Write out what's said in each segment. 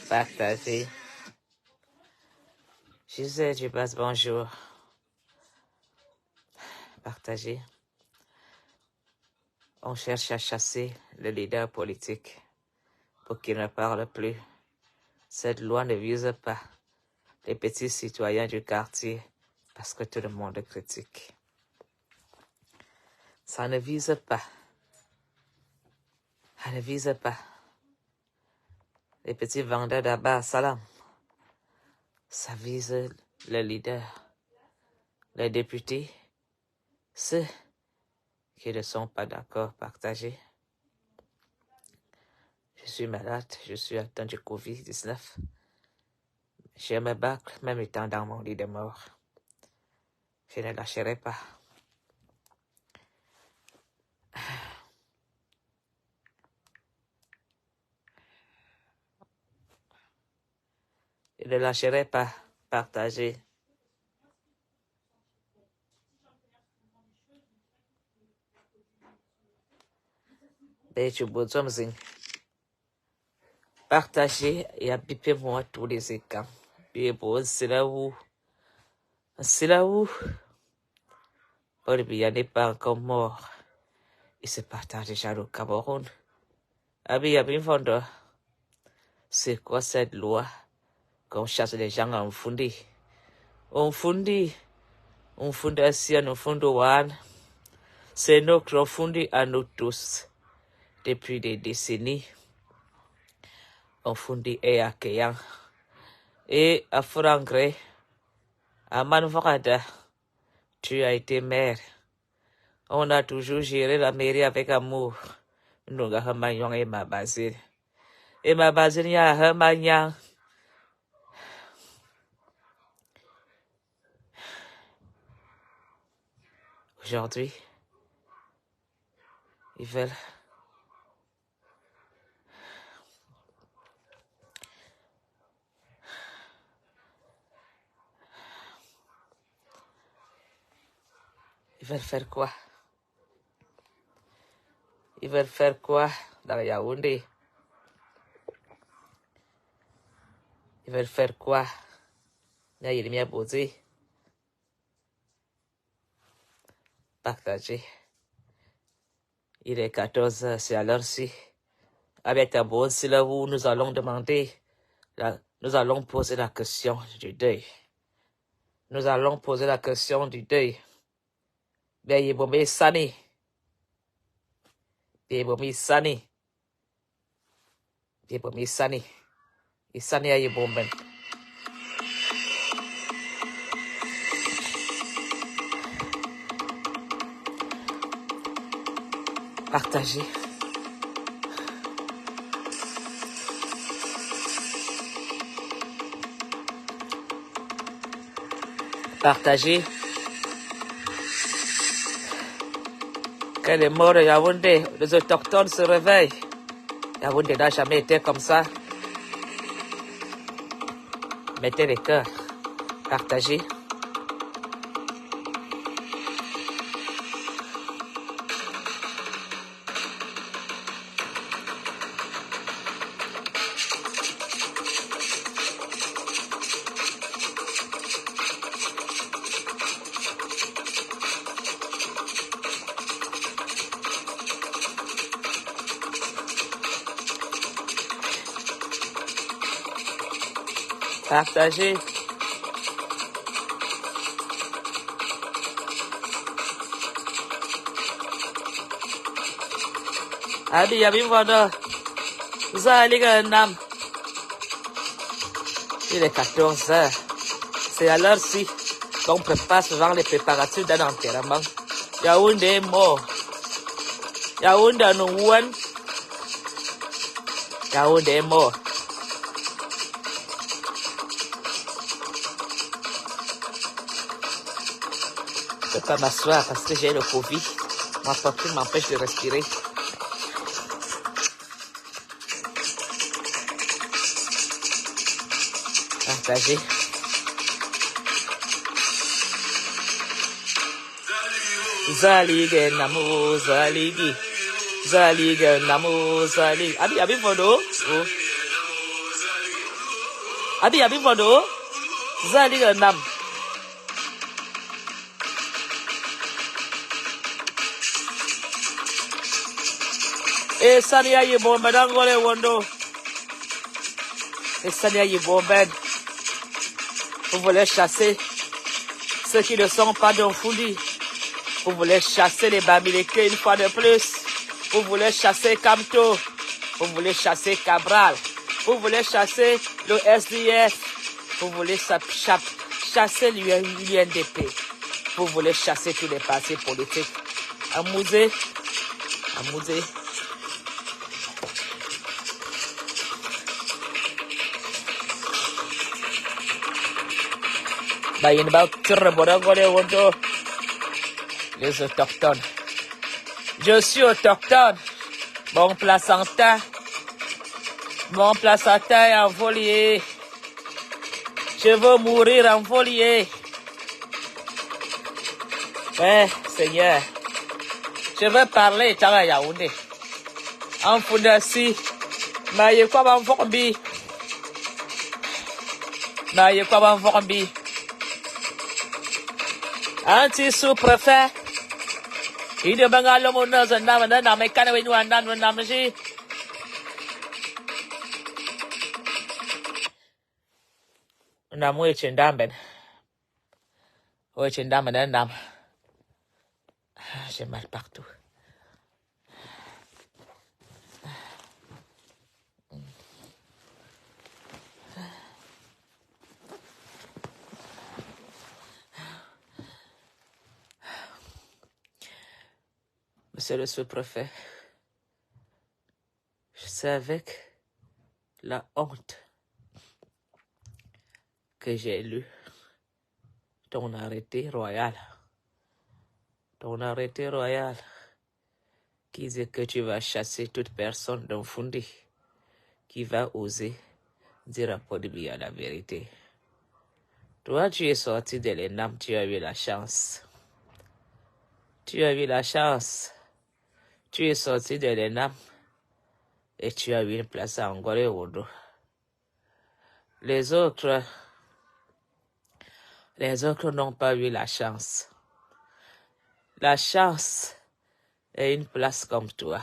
Partager. Je sais, tu passes bonjour. Partager. On cherche à chasser le leader politique pour qu'il ne parle plus. Cette loi ne vise pas les petits citoyens du quartier parce que tout le monde critique. Ça ne vise pas. Ça ne vise pas les petits vendeurs d'Abba Salam. Ça vise le leader, les députés, ceux qui ne sont pas d'accord, partagés. Je suis malade, je suis atteint du Covid-19. Je me bâcle même étant dans mon lit de mort. Je ne lâcherai pas. Je ne lâcherai pas. Partager. Partagez et habipez-moi tous les écrans. Et bon, c'est là où. Paul Biya n'est pas encore mort. Il se partage déjà au Cameroun. C'est quoi cette loi qu'on chasse les gens en Fundi? On Fundi Asia, on Fundi One. C'est notre Fundi à nous tous. Depuis des décennies, on Fundi et à Kéyan. Et à Frangre, à Manvarada, tu as été maire. On a toujours géré la mairie avec amour. Nous avons et ma basile. Et ma basile, y a un Aujourd'hui, ils veulent faire quoi? Ils veulent faire quoi dans Yaoundé? Ils veulent faire quoi? Il y a bien posé. Partager. Il est 14 heures, c'est à l'heure-ci. Avec ta bonne, c'est là où nous allons demander, nous allons poser la question du deuil. Nous allons poser la question du deuil. Bien, il est Sani. Sani. Sani. Sani a bomben. Partagez. Partagez. Que les morts de Yaoundé, les autochtones se réveillent. Yaoundé n'a jamais été comme ça. Mettez les cœurs. Partagez. Partagez. Abi Yabimvodo. Zaliga Nam. Il est 14 heures. C'est à l'heure-ci qu'on prépare souvent les préparatifs d'un enterrement. Yaoundé est mort. Yaoundé a nous ouan. Yaoundé est mort. Je ne peux pas m'asseoir parce que j'ai le Covid. Ma poitrine m'empêche de respirer. Partagez. Zalige Namo Zaligi. Zalige Namo Zaligi. Abi Fodo. Abi abi fodo. Zali ga nam. E sania yi bombe dangole wondo. E sania yi bombe. Vous voulez chasser ceux qui ne sont pas dans Fundi. Vous voulez chasser les Bamileke une fois de plus. Vous voulez chasser Kamto. Vous voulez chasser Cabral. Vous voulez chasser le SDF. Vous voulez chasser l'UNDP. Vous voulez chasser tous les partis politiques. Amouzé. Les autochtones. Je suis autochtone. Mon placenta est envolé. Je veux mourir envolé. Seigneur. Je veux parler, Tara Yaoundé. En Fundasi. Maye kwa Bamvombi. Anti-sous-préfet. Il de Bengalo Monos and Namadan, I can't win one done when Namaji. Nam Witch and Damben. Witch and Damben and Nam. J'ai mal partout. Monsieur le sous-préfet, c'est avec la honte que j'ai lu ton arrêté royal. Ton arrêté royal qui dit que tu vas chasser toute personne d'un Fundi qui va oser dire à Podibia la vérité. Toi, tu es sorti de l'ENAM, tu as eu la chance. Tu as eu la chance. Tu es sorti de l'ENAM et tu as eu une place à Angolé Odo. Les autres n'ont pas eu la chance. La chance est une place comme toi.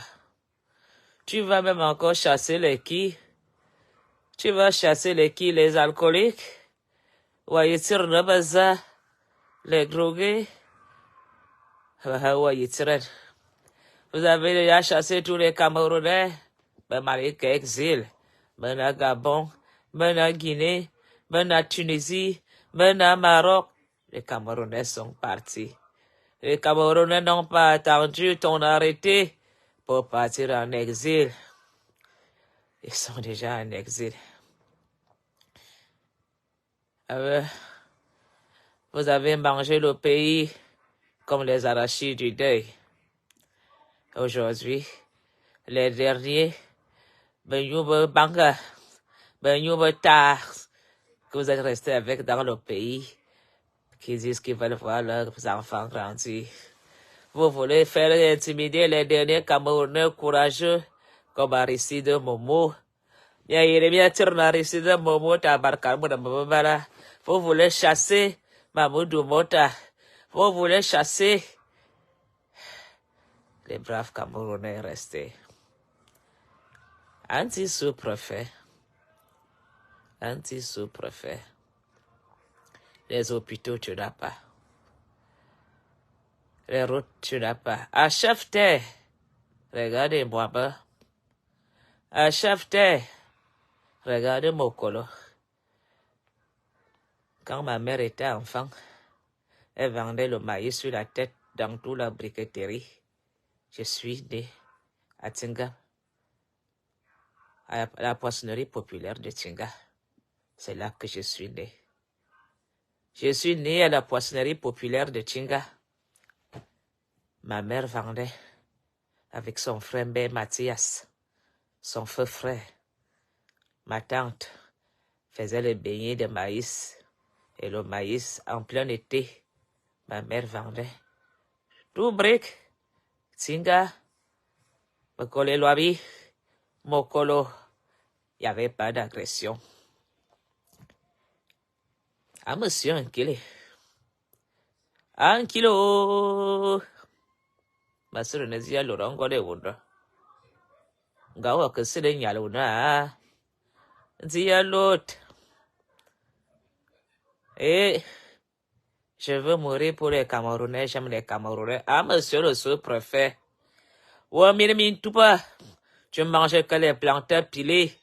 Tu vas même encore chasser les qui? Tu vas chasser les qui? Les alcooliques? Wayitir Nabaza? Les drogués? Wayitiren. Vous avez déjà chassé tous les Camerounais? Ben Mali exil. Ben à Gabon. Ben à Guinée. Ben à Tunisie. Ben à Maroc. Les Camerounais sont partis. Les Camerounais n'ont pas attendu ton arrêté pour partir en exil. Ils sont déjà en exil. Vous avez mangé le pays comme les arachides du deuil. Aujourd'hui, les derniers, Banga, que vous êtes restés avec dans le pays, qui disent qu'ils veulent voir leurs enfants grandir. Vous voulez faire intimider les derniers Camerounais courageux, comme Aristide Momo. Vous voulez chasser Mamoudou Mota. Vous voulez chasser les braves Camerounais restés. Anti-sous-préfet. Les hôpitaux, tu n'as pas. Les routes, tu n'as pas. À Chefté, regardez-moi bas. À Chefté, regardez Mokolo. Quand ma mère était enfant, elle vendait le maïs sur la tête dans toute la briqueterie. Je suis né à Tinga, à la poissonnerie populaire de Tinga. C'est là que je suis né. Je suis né à la poissonnerie populaire de Tinga. Ma mère vendait avec son frère B. Mathias, son feu frère. Ma tante faisait les beignets de maïs et le maïs en plein été. Ma mère vendait tout brique, Tinga, Mokolo Loabi, Mokolo. Il n'y avait pas d'agression. Ah, monsieur, un kilo. Un kilo. Masuru nezia lorongo de wunda. Gawa kesede nyaluna. Zia lot. Et je veux mourir pour les Camerounais, j'aime les Camerounais. Ah, monsieur le sous-préfet. Ou minimi tuba. Tu manges que les plantains pilés.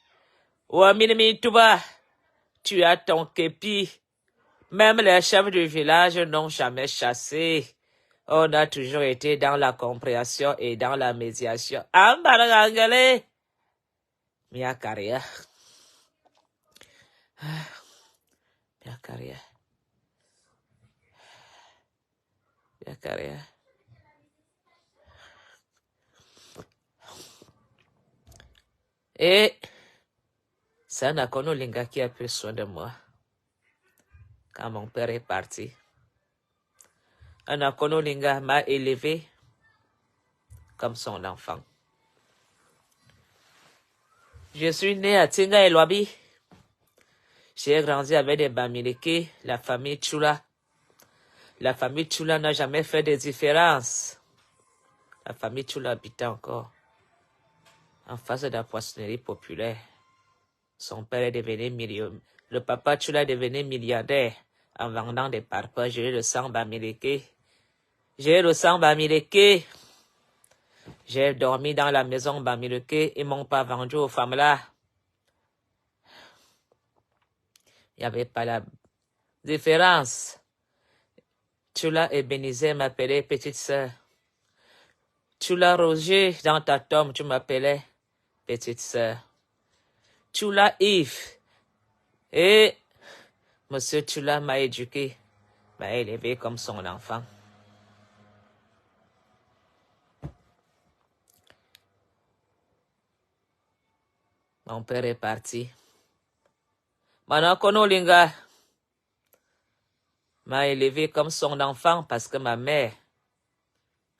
Ou minimi tuba. Tu as ton képi. Même les chefs du village n'ont jamais chassé. On a toujours été dans la compréhension et dans la médiation. Ambarangale. Mia carrière. Mia carrière. Mia carrière. Et ça n'a connu Linga qui a pris soin de moi quand mon père est parti. Anakono Linga m'a élevé comme son enfant. Je suis né à Tinga et Lwabi. J'ai grandi avec des Bamileke, la famille Chula. La famille Chula n'a jamais fait de différence. La famille Chula habitait encore en face de la poissonnerie populaire. Son père est devenu millionnaire. Le papa Chula est devenu milliardaire en vendant des parpaings. J'ai eu le sang Bamileke. J'ai eu le sang Bamileke. J'ai dormi dans la maison Bamileke. Ils m'ont pas vendu aux femmes là. Il n'y avait pas la différence. Chula Ebenezer m'appelait petite sœur. Chula Roger, dans ta tombe, tu m'appelais petite sœur. Chula Yves. Et monsieur Chula m'a éduqué, m'a élevé comme son enfant. Mon père est parti. Manakono Linga m'a élevé comme son enfant parce que ma mère,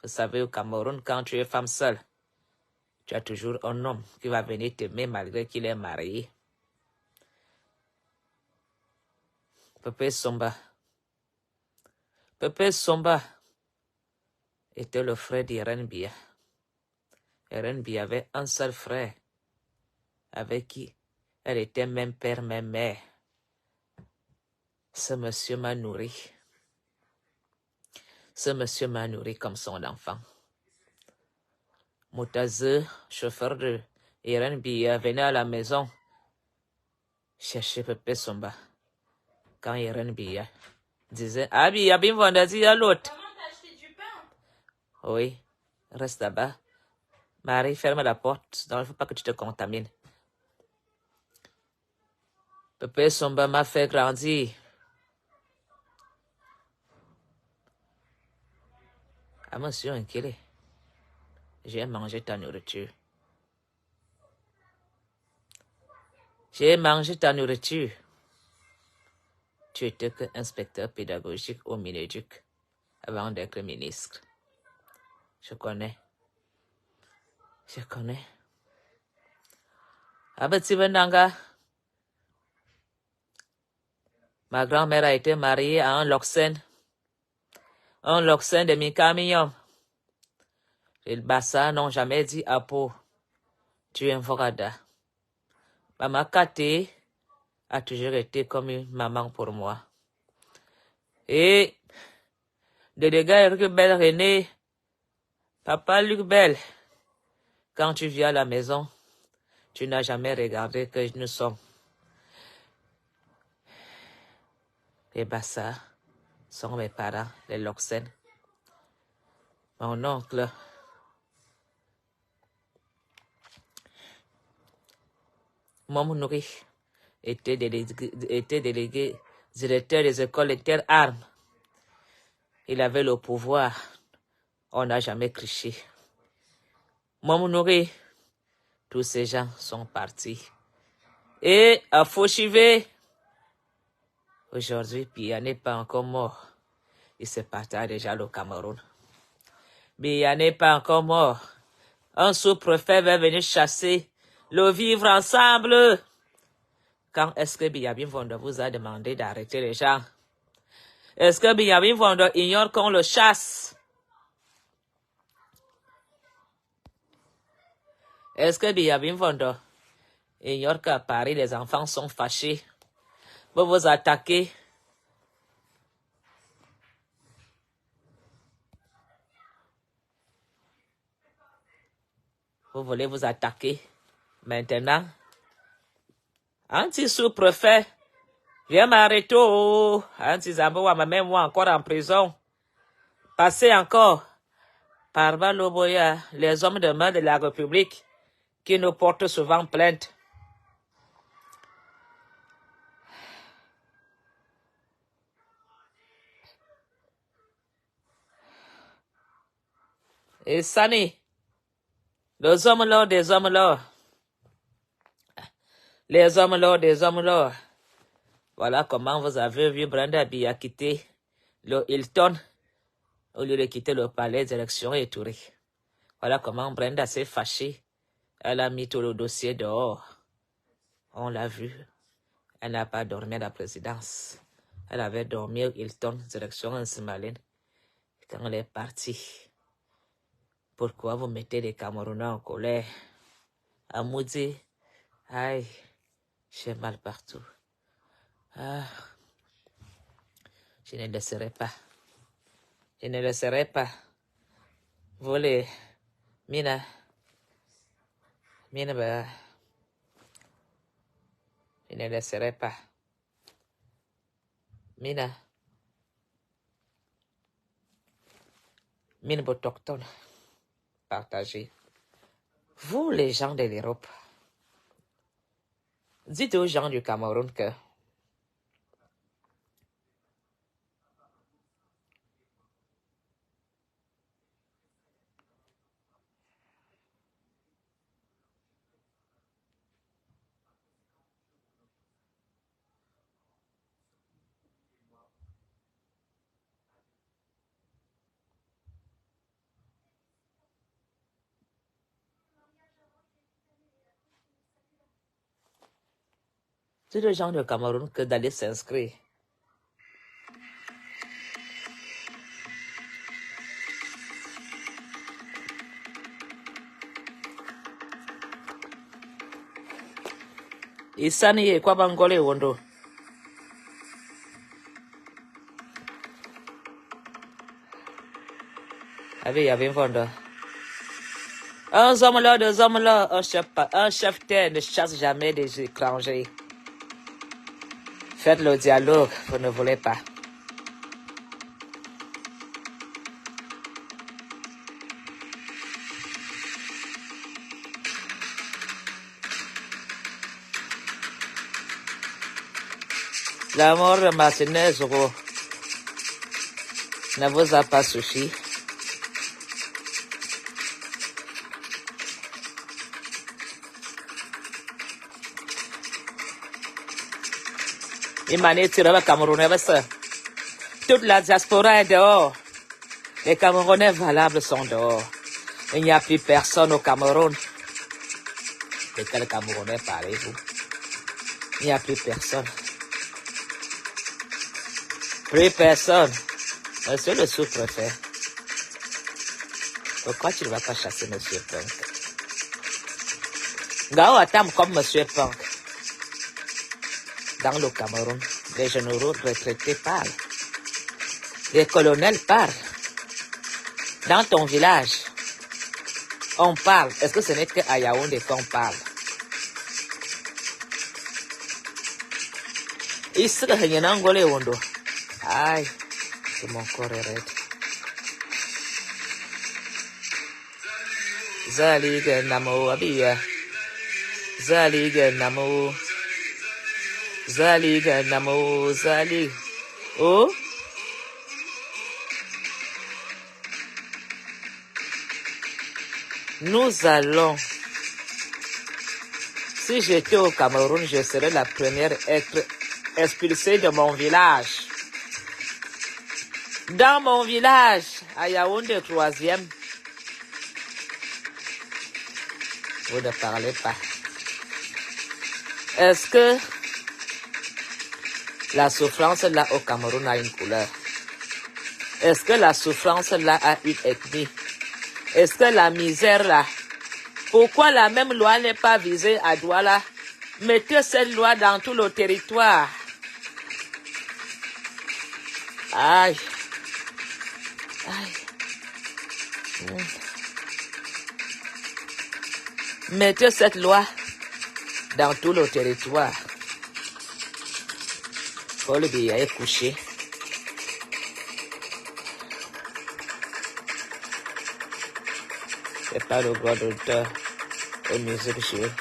vous savez, au Cameroun, quand tu es femme seule, tu as toujours un homme qui va venir t'aimer malgré qu'il est marié. Pepe Somba. Pepe Somba était le frère d'Irène Bia. Irène Bia avait un seul frère avec qui elle était même père, même mère. Ce monsieur m'a nourri. Ce monsieur m'a nourri comme son enfant. Moutaze, chauffeur de Irène Bia, venait à la maison chercher Pepe Somba. Quand Irène Bia disait, ah, Bia, bien vendu à l'autre. Maman, t'as acheté du pain? Oui, reste là-bas. Marie, ferme la porte. Non, il ne faut pas que tu te contamines. Pepe Somba m'a fait grandir. Ah, monsieur, inquiet. J'ai mangé ta nourriture. J'ai mangé ta nourriture. Tu étais que inspecteur pédagogique au Minéduc avant d'être ministre. Je connais. Je connais. Abetibenanga. Ma grand-mère a été mariée à un Loxen. Un Loxen de Mikamium. Les Bassa n'ont jamais dit à Apo. Tu es un Vorada. Maman Kate a toujours été comme une maman pour moi. Et de dégâts Luc Belle René, papa Luc Belle, quand tu viens à la maison, tu n'as jamais regardé que nous sommes. Les Bassa sont mes parents, les Loxen. Mon oncle, Mom Nouri, était délégué directeur des écoles inter-armes. Il avait le pouvoir. On n'a jamais criché. Mom Nouri, tous ces gens sont partis. Et à Fauchivé, aujourd'hui, Bia n'est pas encore mort. Il se partage déjà au Cameroun. Bia n'est pas encore mort. Un sous-préfet va venir chasser le vivre ensemble. Quand est-ce que Benjamin Fondo vous a demandé d'arrêter les gens? Est-ce que Benjamin Fondo ignore qu'on le chasse? Est-ce que Benjamin Fondo ignore qu'à Paris, les enfants sont fâchés? Vous vous attaquez. Vous voulez vous attaquer. Maintenant, anti-sous-préfet, viens m'arrêter. Anti-Zambo, même moi encore en prison. Passez encore par Baloboya, les hommes de main de la République qui nous portent souvent plainte. Et Sani, les hommes là, des hommes là. Les hommes là, des hommes là. Voilà comment vous avez vu Brenda Biya quitter le Hilton au lieu de quitter le palais d'élection et Touré. Voilà comment Brenda s'est fâchée. Elle a mis tout le dossier dehors. On l'a vu. Elle n'a pas dormi à la présidence. Elle avait dormi au Hilton, direction en Simaline. Quand elle est partie. Pourquoi vous mettez les Camerounais en colère? Amoudi, aïe, j'ai mal partout. Ah, je ne laisserai pas. Je ne laisserai pas. Vous les... Mina, bah, je ne laisserai pas. Mina autochtone, partagez. Vous, les gens de l'Europe, dites aux gens du Cameroun que dites aux gens du Cameroun que d'aller s'inscrire. Isani et quoi bangole wondo. Avec Yavin Fondo. Un homme là, deux hommes là, un chef terre ne chasse jamais des étrangers. Faites le dialogue, vous ne voulez pas. La mort de Martinez ne vous a pas suffi. Toute la diaspora est dehors. Les Camerounais valables sont dehors. Il n'y a plus personne au Cameroun. De quel Camerounais parlez-vous? Il n'y a plus personne. Plus personne. Monsieur le sous-préfet. Pourquoi tu ne vas pas chasser Monsieur Punk? Gao attend comme Monsieur Punk. Dans le Cameroun, les généraux retraités parlent. Les colonels parlent. Dans ton village, on parle. Est-ce que ce n'est qu'à Yaoundé qu'on parle? Ici, il y a un Angolais Wondo. Aïe, que mon corps est raide. Zaliga Namo Abia. Zaliga Namo. Zaliga Namo Zali. Oh? Nous allons. Si j'étais au Cameroun, je serais la première à être expulsée de mon village. Dans mon village, à Yaoundé 3e. Vous ne parlez pas. Est-ce que La souffrance là au Cameroun a une couleur. Est-ce que la souffrance là a une ethnie? Est-ce que la misère là? Pourquoi la même loi n'est pas visée à Douala? Mettez cette loi dans tout le territoire. Aïe. Aïe. Mettez cette loi dans tout le territoire. Paul Biya est couché. C'est pas le droit d'auteur aux musiques jouées.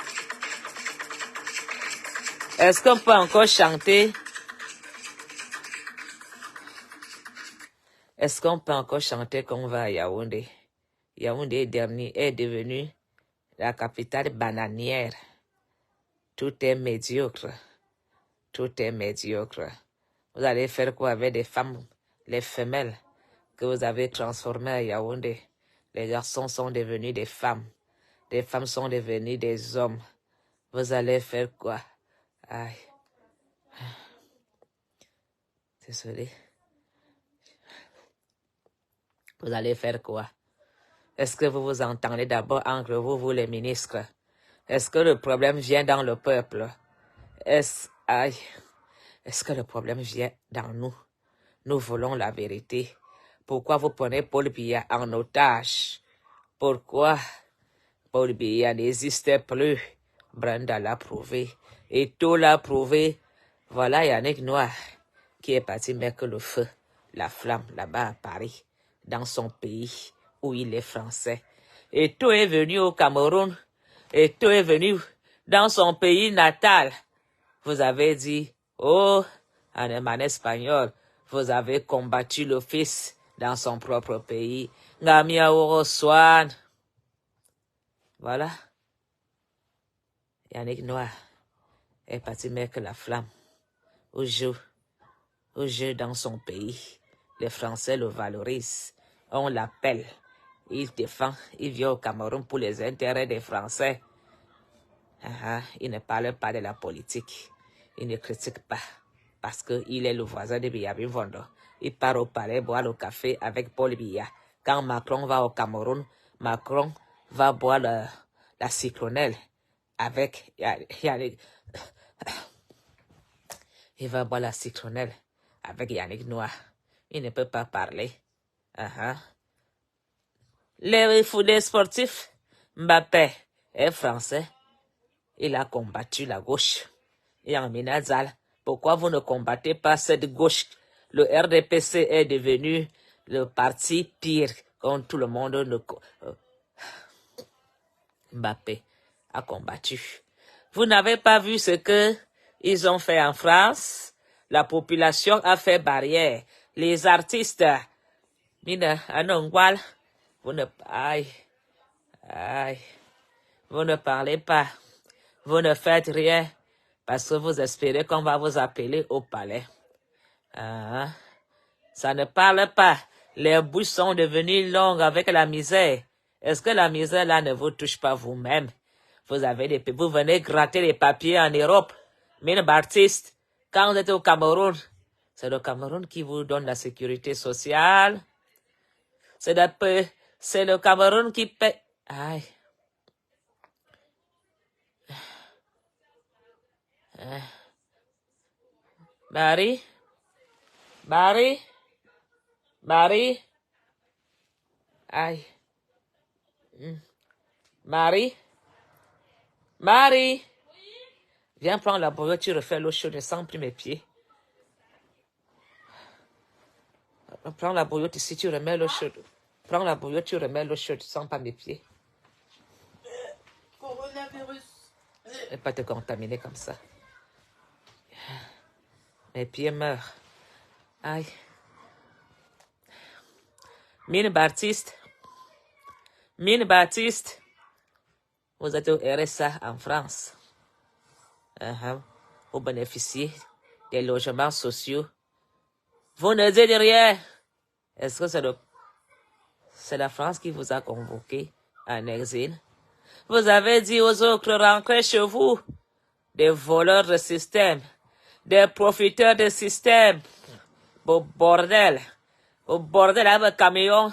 Est-ce qu'on peut encore chanter? Est-ce qu'on peut encore chanter quand on va à Yaoundé? Yaoundé est devenu la capitale bananière. Tout est médiocre. Tout est médiocre. Vous allez faire quoi avec des femmes, les femelles que vous avez transformées à Yaoundé? Les garçons sont devenus des femmes. Les femmes sont devenues des hommes. Vous allez faire quoi? Aïe. Désolé. Vous allez faire quoi? Est-ce que vous vous entendez d'abord entre vous les ministres? Est-ce que le problème vient dans le peuple? Est-ce que le problème vient dans nous? Nous voulons la vérité. Pourquoi vous prenez Paul Biya en otage? Pourquoi Paul Biya n'existe plus? Brenda l'a prouvé. Et tout l'a prouvé. Voilà Yannick Noir qui est parti mettre le feu, la flamme là-bas à Paris, dans son pays où il est français. Et tout est venu au Cameroun. Et tout est venu dans son pays natal. Vous avez dit, oh, en espagnol, vous avez combattu le fils dans son propre pays. Ngamia Oroswan. Voilà. Yannick Noir est parti mettre la flamme au jeu dans son pays. Les Français le valorisent. On l'appelle. Il défend. Il vient au Cameroun pour les intérêts des Français. Il ne parle pas de la politique. Il ne critique pas. Parce qu'il est le voisin de Biya Bivondo. Il part au palais boire le café avec Paul Biya. Quand Macron va au Cameroun, Macron va boire la citronnelle avec Yannick. Il va boire la citronnelle avec Yannick Noir. Il ne peut pas parler. Les footballeurs sportifs, Mbappé est français. Il a combattu la gauche. Et en Minazal, pourquoi vous ne combattez pas cette gauche? Le RDPC est devenu le parti pire quand tout le monde Mbappé a combattu. Vous n'avez pas vu ce que ils ont fait en France? La population a fait barrière. Les artistes, Mina Anongwal, vous ne parlez pas. Vous ne faites rien parce que vous espérez qu'on va vous appeler au palais. Ça ne parle pas. Les bouches sont devenues longues avec la misère. Est-ce que la misère là ne vous touche pas vous-même? Vous venez gratter les papiers en Europe. Mine Baptiste, quand vous êtes au Cameroun, c'est le Cameroun qui vous donne la sécurité sociale. C'est le Cameroun qui paie. Aïe. Marie. Aïe. Marie. Viens prendre la bouillotte, tu refais l'eau chaude, je sens plus mes pieds. Prends la bouillotte ici, tu remets l'eau chaude. Prends la bouillotte, tu remets l'eau chaude, je sens pas mes pieds. Coronavirus. Ne pas te contaminer comme ça. Mes pieds meurent. Aïe. Mine Baptiste, vous êtes au RSA en France. Vous bénéficiez des logements sociaux. Vous ne dites rien. Est-ce que c'est la France qui vous a convoqué en exil? Vous avez dit aux autres, rentrez chez vous. Des voleurs de système. des profiteurs de système. Au bordel avec un camion.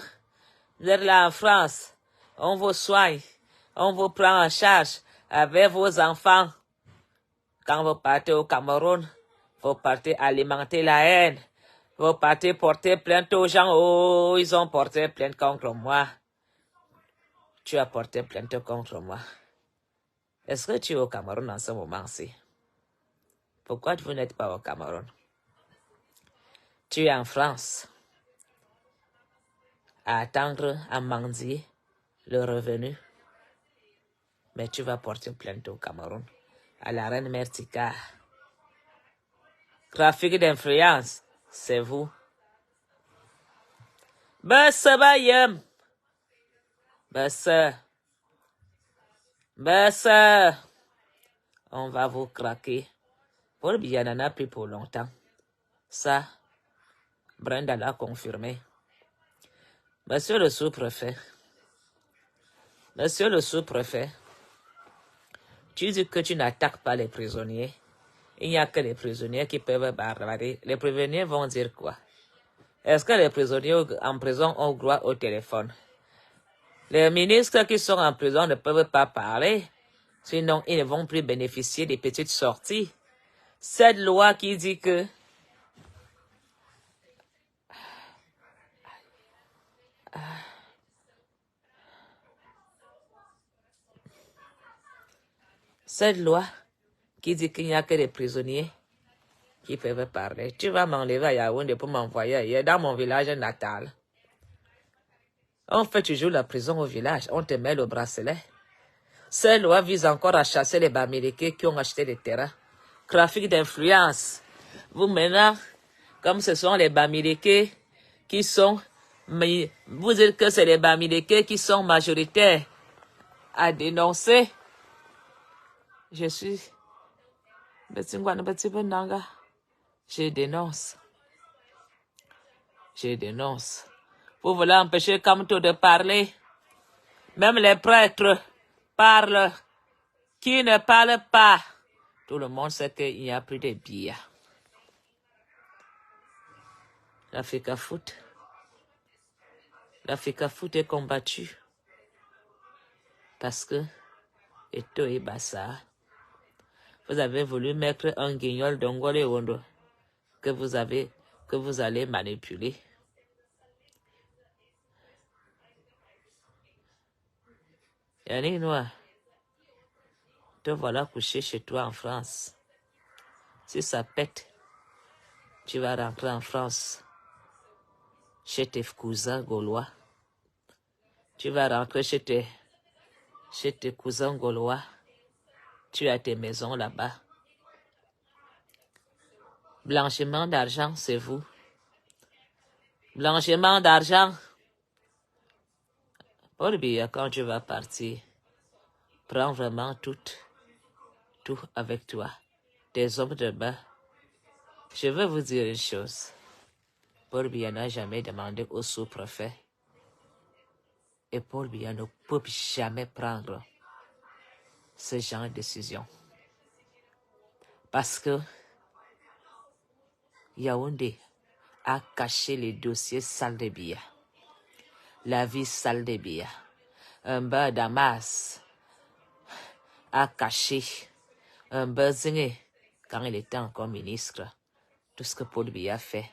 Vous êtes là en France. On vous soigne. On vous prend en charge avec vos enfants. Quand vous partez au Cameroun, vous partez alimenter la haine. Vous partez porter plainte aux gens. Oh, ils ont porté plainte contre moi. Tu as porté plainte contre moi. Est-ce que tu es au Cameroun en ce moment-ci? Pourquoi vous n'êtes pas au Cameroun? Tu es en France à attendre à mendier le revenu. Mais tu vas porter plainte au Cameroun, à la reine mère Tika. Trafic d'influence, c'est vous. Bayem. On va vous craquer. Paul Biya n'en a plus pour longtemps. Ça, Brenda l'a confirmé. Monsieur le sous-préfet, tu dis que tu n'attaques pas les prisonniers. Il n'y a que les prisonniers qui peuvent barbarer. Les prisonniers vont dire quoi? Est-ce que les prisonniers en prison ont droit au téléphone? Les ministres qui sont en prison ne peuvent pas parler. Sinon, ils ne vont plus bénéficier des petites sorties. Cette loi qui dit que qu'il n'y a que les prisonniers qui peuvent parler. Tu vas m'enlever à Yaoundé pour m'envoyer ailleurs, dans mon village natal. On fait toujours la prison au village, on te met le bracelet. Cette loi vise encore à chasser les Bamileke qui ont acheté des terrains. Trafic d'influence. Vous maintenant, comme ce sont les Bamileke qui sont... Vous dites que c'est les Bamileke qui sont majoritaires à dénoncer. Je dénonce. Vous voulez empêcher Kamto de parler? Même les prêtres parlent. Qui ne parle pas? Tout le monde sait qu'il n'y a plus de billets. L'Africa Foot est combattu. Parce que Eto et Bassa, vous avez voulu mettre un guignol d'Ongole et Wondo que vous allez manipuler. Yannick Noir, te voilà couché chez toi en France. Si ça pète, tu vas rentrer en France chez tes cousins gaulois. Tu vas rentrer chez tes cousins gaulois. Tu as tes maisons là-bas. Blanchiment d'argent, c'est vous. Blanchiment d'argent. Paul Biya, quand tu vas partir, prends vraiment tout avec toi. Des hommes de bain. Je veux vous dire une chose. Paul Biya n'a jamais demandé au sous-préfet. Et Paul Biya ne peut jamais prendre ce genre de décision. Parce que Yaoundé a caché les dossiers sales de Biya. La vie sale de Biya. Un beurre Damas a caché un beurre Zingé quand il était encore ministre. Tout ce que Paul Biya a fait,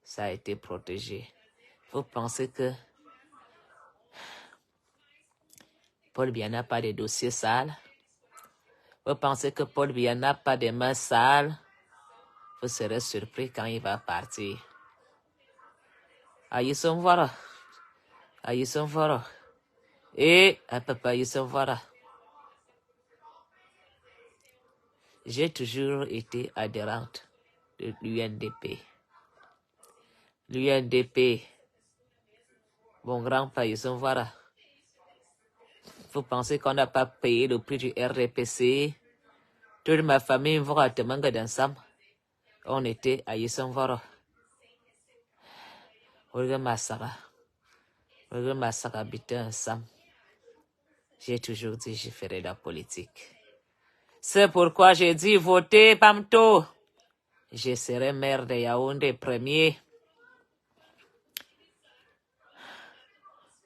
ça a été protégé. Vous pensez que Paul Biya n'a pas de dossiers sales? Vous pensez que Paul Biya n'a pas de mains sales? Vous serez surpris quand il va partir. Aïsson voilà. Et à papa Aïsson voilà. J'ai toujours été adhérente de l'UNDP. L'UNDP, mon grand-père Aïsson voilà. Vous pensez qu'on n'a pas payé le prix du RDPC? Toute ma famille va te manquer d'ensemble. On était à Yisonvoro. Regarde Massara habiter ensemble. J'ai toujours dit je ferai la politique. C'est pourquoi j'ai dit votez Pamto. Je serai maire de Yaoundé premier.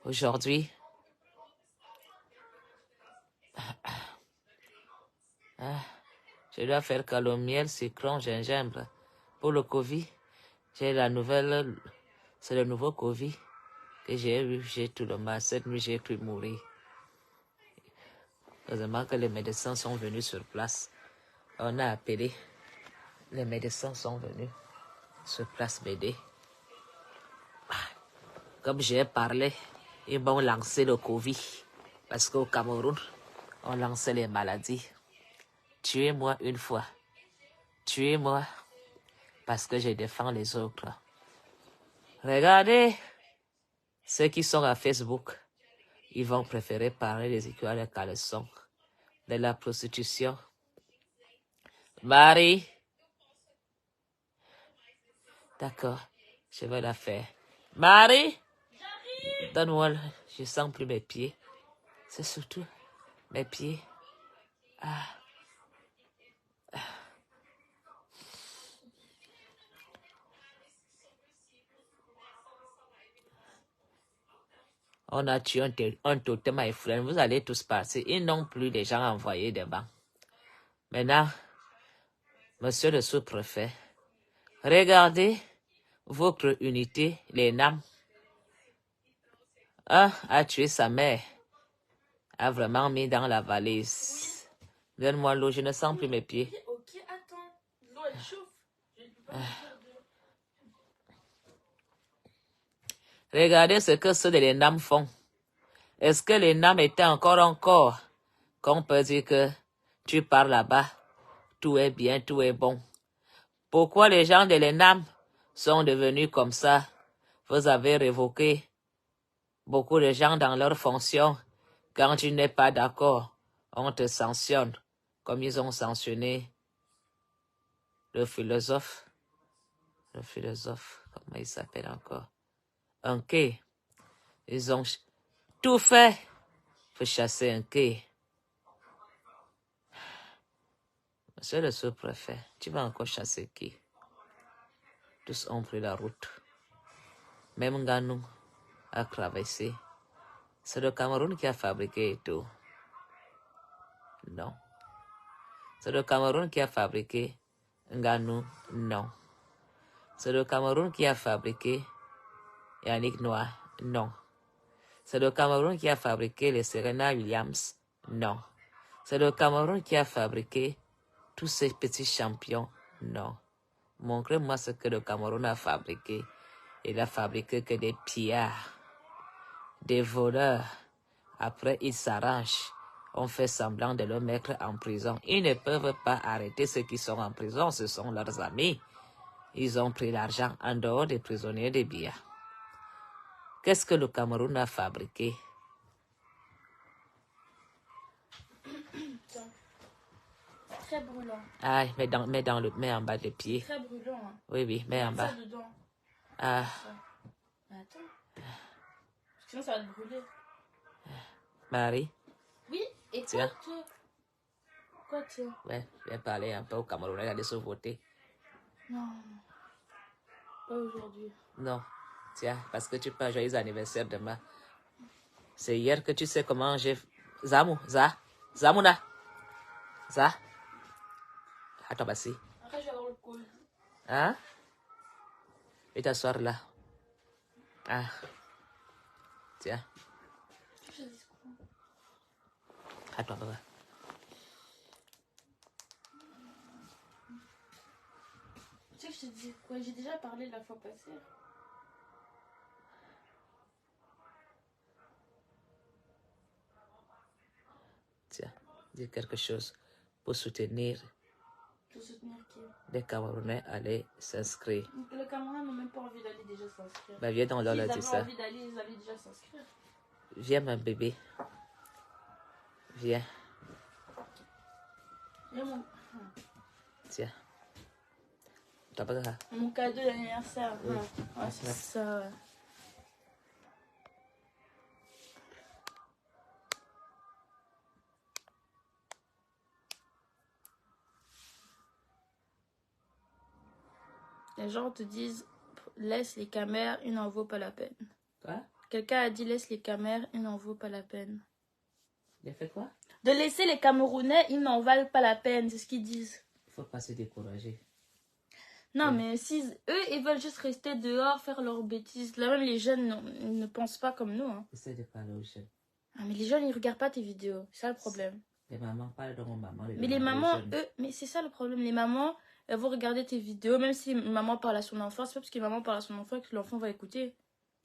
Aujourd'hui, je dois faire calommiel, citron, gingembre. Pour le Covid, j'ai la nouvelle, c'est le nouveau Covid que j'ai eu. J'ai tout le mal. Cette nuit, j'ai cru mourir. Heureusement que les médecins sont venus sur place. On a appelé. Les médecins sont venus sur place m'aider. Comme j'ai parlé, ils m'ont lancé le Covid. Parce qu'au Cameroun, on lançait les maladies. Tuez-moi une fois. Tuez-moi parce que je défends les autres. Regardez ceux qui sont à Facebook. Ils vont préférer parler des écoles de caleçon, de la prostitution. Marie, d'accord, je vais la faire. Marie, donne-moi, je sens plus mes pieds. C'est surtout mes pieds. Ah. On a tué un totem, my friend. Vous allez tous passer. Ils n'ont plus des gens envoyés devant. Maintenant, monsieur le sous-préfet, regardez votre unité, les NAM. Un a tué sa mère, a vraiment mis dans la valise. Donne-moi l'eau, je ne sens plus mes pieds. Ok, attends. L'eau, elle chauffe. Je ne peux pas me dire de... Regardez ce que ceux de l'ENAM font. Est-ce que l'ENAM était encore un corps qu'on peut dire que tu pars là-bas, tout est bien, tout est bon? Pourquoi les gens de l'ENAM sont devenus comme ça? Vous avez révoqué beaucoup de gens dans leurs fonctions. Quand tu n'es pas d'accord, on te sanctionne, comme ils ont sanctionné le philosophe. Le philosophe, comment il s'appelle encore? Un quai. Ils ont tout fait pour chasser un quai. Monsieur le sous-préfet, tu vas encore chasser qui? Tous ont pris la route. Même Nganou a traversé. C'est le Cameroun qui a fabriqué tout. Non. C'est le Cameroun qui a fabriqué Nganou. Non. C'est le Cameroun qui a fabriqué Yannick Noah. Non. C'est le Cameroun qui a fabriqué les Serena Williams. Non. C'est le Cameroun qui a fabriqué tous ces petits champions. Non. Montrez-moi ce que le Cameroun a fabriqué. Il a fabriqué que des pillards, des voleurs. Après, ils s'arrangent. On fait semblant de le mettre en prison. Ils ne peuvent pas arrêter ceux qui sont en prison. Ce sont leurs amis. Ils ont pris l'argent en dehors des prisonniers de Biya. Qu'est-ce que le Cameroun a fabriqué? Très brûlant. Ah, mets en bas des pieds. Très brûlant. Hein. Oui, oui, mets en bas. Ça dedans. Ah. Mais attends. Sinon, ça va te brûler. Marie? Oui, et tiens. Quoi, tiens? Ouais, viens parler un peu au Cameroun. Regardez se voter. Non. Pas aujourd'hui. Non. Tiens, parce que tu peux joyeux anniversaire demain. C'est hier que tu sais comment j'ai... Zamuna. Attends, Bassi. Après, je vais avoir le col. Hein? Et t'asseoir là. Ah. Tiens. Attends, papa. Tu sais que je te dis quoi? J'ai déjà parlé la fois passée. Tiens, dis quelque chose pour soutenir. Pour soutenir qui? Les Camerounais allaient s'inscrire. Le Cameroun n'a même pas envie d'aller déjà s'inscrire. Bah, viens dans l'heure, dit ça. S'ils avaient envie d'aller, ils allaient déjà s'inscrire. Viens, mon bébé. Viens. Tiens. T'as pas ça? Mon cadeau d'anniversaire. Oui. Ouais, c'est ça. Les gens te disent, laisse les caméras, il n'en vaut pas la peine. Quoi? Quelqu'un a dit, laisse les caméras, il n'en vaut pas la peine. Il a fait quoi? De laisser les Camerounais, ils n'en valent pas la peine, c'est ce qu'ils disent. Il faut pas se décourager. Non, Oui. mais si eux, ils veulent juste rester dehors, faire leurs bêtises. Là, même les jeunes, non, ils ne pensent pas comme nous. Hein. Essaie de parler aux jeunes. Ah, mais les jeunes, ils regardent pas tes vidéos. C'est ça le problème. Les mamans parlent de mon maman. Mais les mamans, eux, mais c'est ça le problème. Les mamans, elles vont regarder tes vidéos, même si maman parle à son enfant. C'est pas parce que maman parle à son enfant que l'enfant va écouter.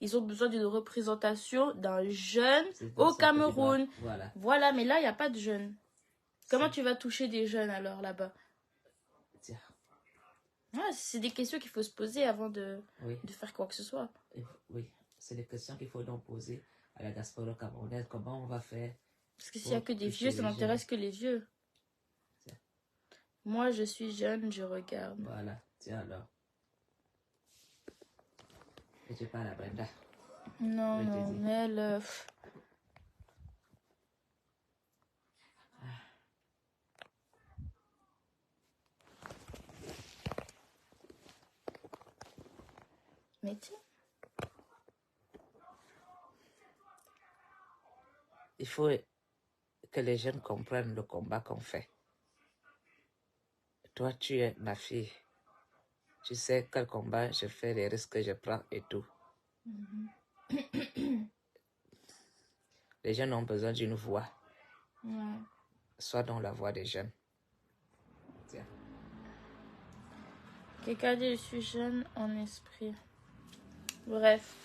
Ils ont besoin d'une représentation d'un jeune au Cameroun. Voilà. Voilà, mais là, il n'y a pas de jeunes. Comment tu vas toucher des jeunes alors là-bas? Tiens. Ah, c'est des questions qu'il faut se poser avant de faire quoi que ce soit. Oui, c'est des questions qu'il faut donc poser à la diaspora camerounaise. Comment on va faire? Parce que s'il n'y a que des vieux, ça n'intéresse que les vieux. Tiens. Moi, je suis jeune, je regarde. Voilà, tiens alors. Et tu parles à Brenda. Non, non, mais elle... Mais tiens. Il faut que les jeunes comprennent le combat qu'on fait. Toi, tu es ma fille. Tu sais quel combat je fais, les risques que je prends et tout. Les jeunes ont besoin d'une voix. Ouais. Sois dans la voix des jeunes. Tiens. Quelqu'un dit je suis jeune en esprit. Bref.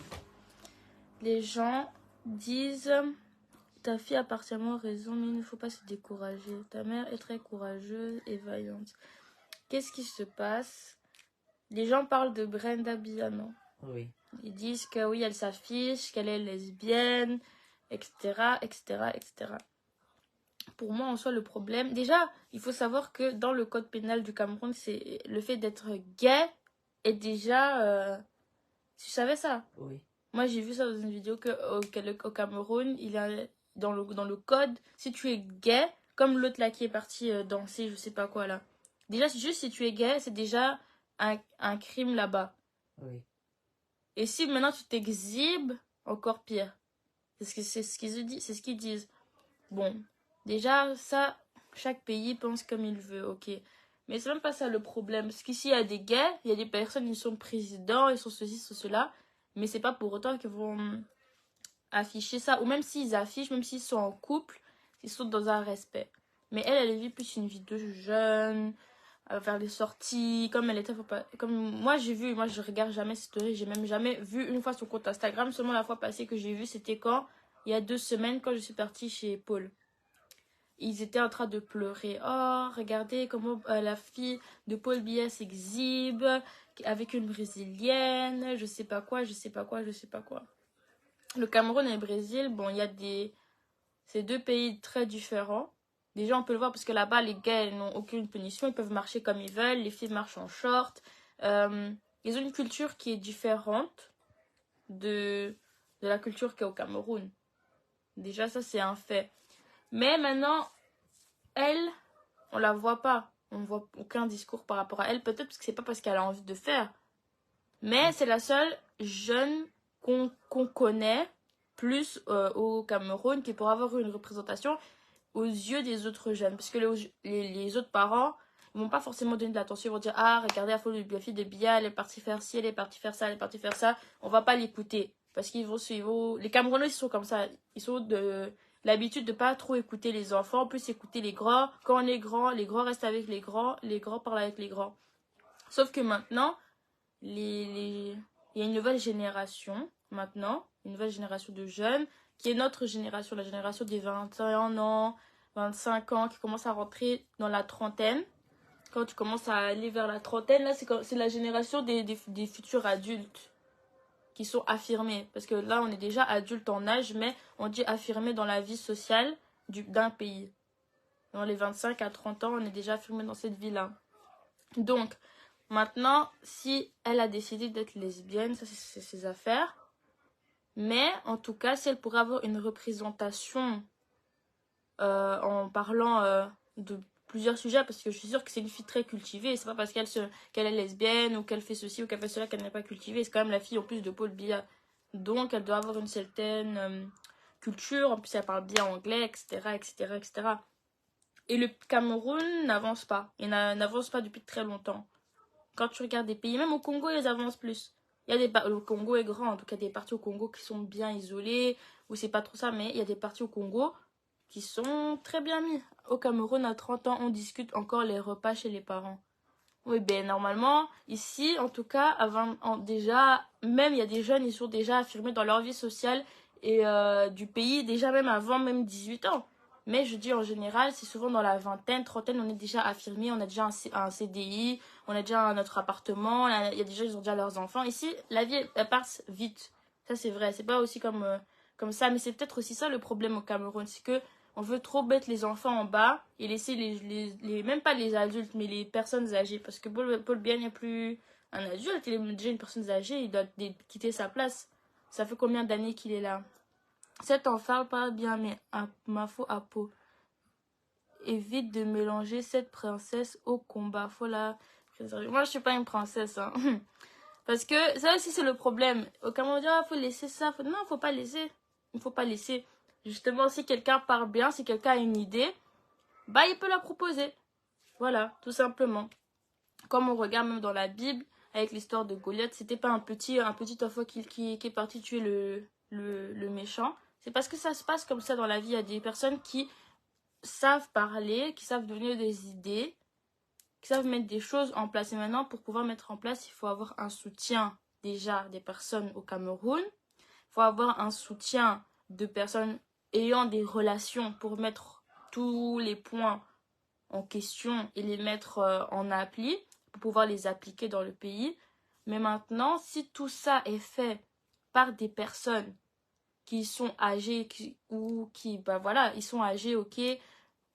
Les gens disent ta fille a partiellement raison, mais il ne faut pas se décourager. Ta mère est très courageuse et vaillante. Qu'est-ce qui se passe? Les gens parlent de Brenda Biano. Oui. Ils disent que oui, elle s'affiche, qu'elle est lesbienne, etc., etc., etc. Pour moi, en soi, le problème... Déjà, il faut savoir que dans le code pénal du Cameroun, c'est le fait d'être gay est déjà... Tu savais ça? Oui. Moi, j'ai vu ça dans une vidéo qu'au Cameroun, il y a dans le code, si tu es gay, comme l'autre là qui est parti danser, je sais pas quoi là. Déjà, juste si tu es gay, c'est déjà un crime là-bas. Oui. Et si maintenant tu t'exhibes, encore pire. C'est ce qu'ils disent. Bon, déjà, ça, chaque pays pense comme il veut, ok. Mais c'est même pas ça le problème. Parce qu'ici, il y a des gays, il y a des personnes, ils sont présidents, ils sont ceci, sont cela. Mais c'est pas pour autant qu'ils vont afficher ça. Ou même s'ils affichent, même s'ils sont en couple, ils sont dans un respect. Mais elle vit plus une vie de jeune, faire des sorties, comme elle était... Comme moi, j'ai vu, moi, je regarde jamais cette story. J'ai même jamais vu une fois son compte Instagram. Seulement la fois passée que j'ai vu, c'était quand? Il y a 2 semaines, quand je suis partie chez Paul. Ils étaient en train de pleurer. Oh, regardez comment la fille de Paul Biya s'exhibe avec une brésilienne, je sais pas quoi, je sais pas quoi, je sais pas quoi. Le Cameroun et le Brésil, bon, il y a des... C'est 2 pays très différents. Déjà, on peut le voir parce que là-bas, les gays n'ont aucune punition. Ils peuvent marcher comme ils veulent. Les filles marchent en short. Ils ont une culture qui est différente de la culture qu'il y a au Cameroun. Déjà, ça, c'est un fait. Mais maintenant, elle, on la voit pas. On voit aucun discours par rapport à elle. Peut-être parce que c'est pas parce qu'elle a envie de faire. Mais c'est la seule jeune qu'on connaît plus au Cameroun qui pourra avoir une représentation aux yeux des autres jeunes. Parce que les autres parents ne vont pas forcément donner de l'attention. Ils vont dire, ah, regardez la fille de Bia, elle est partie faire ci, elle est partie faire ça, elle est partie faire ça. On va pas l'écouter. Parce qu'ils vont... Les Camerounais, ils sont comme ça. Ils ont l'habitude de pas trop écouter les enfants, plus écouter les grands. Quand on est grand, les grands restent avec les grands parlent avec les grands. Sauf que maintenant, il y a une nouvelle génération maintenant, une nouvelle génération de jeunes, qui est notre génération, la génération des 21 ans, 25 ans, qui commence à rentrer dans la trentaine. Quand tu commences à aller vers la trentaine, là, c'est la génération des futurs adultes qui sont affirmés. Parce que là, on est déjà adulte en âge, mais on dit affirmé dans la vie sociale d'un pays. Dans les 25 à 30 ans, on est déjà affirmé dans cette vie-là. Donc, maintenant, si elle a décidé d'être lesbienne, ça c'est ses affaires. Mais, en tout cas, si elle pourrait avoir une représentation en parlant plusieurs sujets parce que je suis sûre que c'est une fille très cultivée. C'est pas parce qu'elle est lesbienne ou qu'elle fait ceci ou qu'elle fait cela qu'elle n'est pas cultivée. C'est quand même la fille en plus de Paul Biya. Donc elle doit avoir une certaine culture. En plus elle parle bien anglais, etc. etc., etc. Et le Cameroun n'avance pas. Il n'avance pas depuis très longtemps. Quand tu regardes des pays, même au Congo, ils avancent plus. Le Congo est grand, en tout cas des parties au Congo qui sont bien isolées, où c'est pas trop ça, mais il y a des parties au Congo qui sont très bien mis. Au Cameroun, à 30 ans, on discute encore les repas chez les parents. Oui, ben normalement, ici, en tout cas, déjà, même il y a des jeunes, ils sont déjà affirmés dans leur vie sociale et du pays, déjà même avant même 18 ans. Mais je dis en général, c'est souvent dans la vingtaine, trentaine, on est déjà affirmé, on a déjà un CDI, on a déjà notre appartement, il y a déjà, ils ont déjà leurs enfants. Ici, la vie, elle passe vite. Ça, c'est vrai. C'est pas aussi comme ça, mais c'est peut-être aussi ça le problème au Cameroun, c'est que on veut trop mettre les enfants en bas et laisser même pas les adultes, mais les personnes âgées. Parce que Paul Biya n'est plus un adulte, il est déjà une personne âgée, il doit quitter sa place. Ça fait combien d'années qu'il est là? Cet enfant parle bien, mais à ma faux à peau. Évite de mélanger cette princesse au combat. Faut la préserver. Moi, je suis pas une princesse, hein. Parce que ça aussi, c'est le problème. Au Cameroun, il faut laisser ça. Non, faut pas laisser. Il faut pas laisser. Justement, si quelqu'un parle bien, si quelqu'un a une idée, bah, il peut la proposer. Voilà, tout simplement. Comme on regarde même dans la Bible, avec l'histoire de Goliath, c'était pas un petit enfant qui est parti tuer le méchant. C'est parce que ça se passe comme ça dans la vie. Il y a des personnes qui savent parler, qui savent donner des idées, qui savent mettre des choses en place. Et maintenant, pour pouvoir mettre en place, il faut avoir un soutien déjà des personnes au Cameroun. Il faut avoir un soutien de personnes ayant des relations pour mettre tous les points en question et les mettre en appli, pour pouvoir les appliquer dans le pays. Mais maintenant, si tout ça est fait par des personnes qui sont âgées bah voilà, ils sont âgés, ok,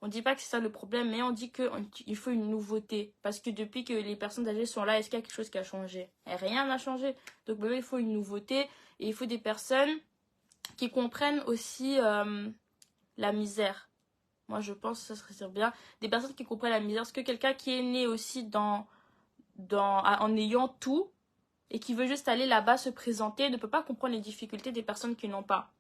on dit pas que c'est ça le problème, mais on dit qu'il faut une nouveauté. Parce que depuis que les personnes âgées sont là, est-ce qu'il y a quelque chose qui a changé? Et rien n'a changé. Donc il faut une nouveauté et il faut des personnes qui comprennent aussi la misère. Moi, je pense que ça serait bien. Des personnes qui comprennent la misère. Parce que quelqu'un qui est né aussi en ayant tout et qui veut juste aller là-bas se présenter ne peut pas comprendre les difficultés des personnes qui n'ont pas.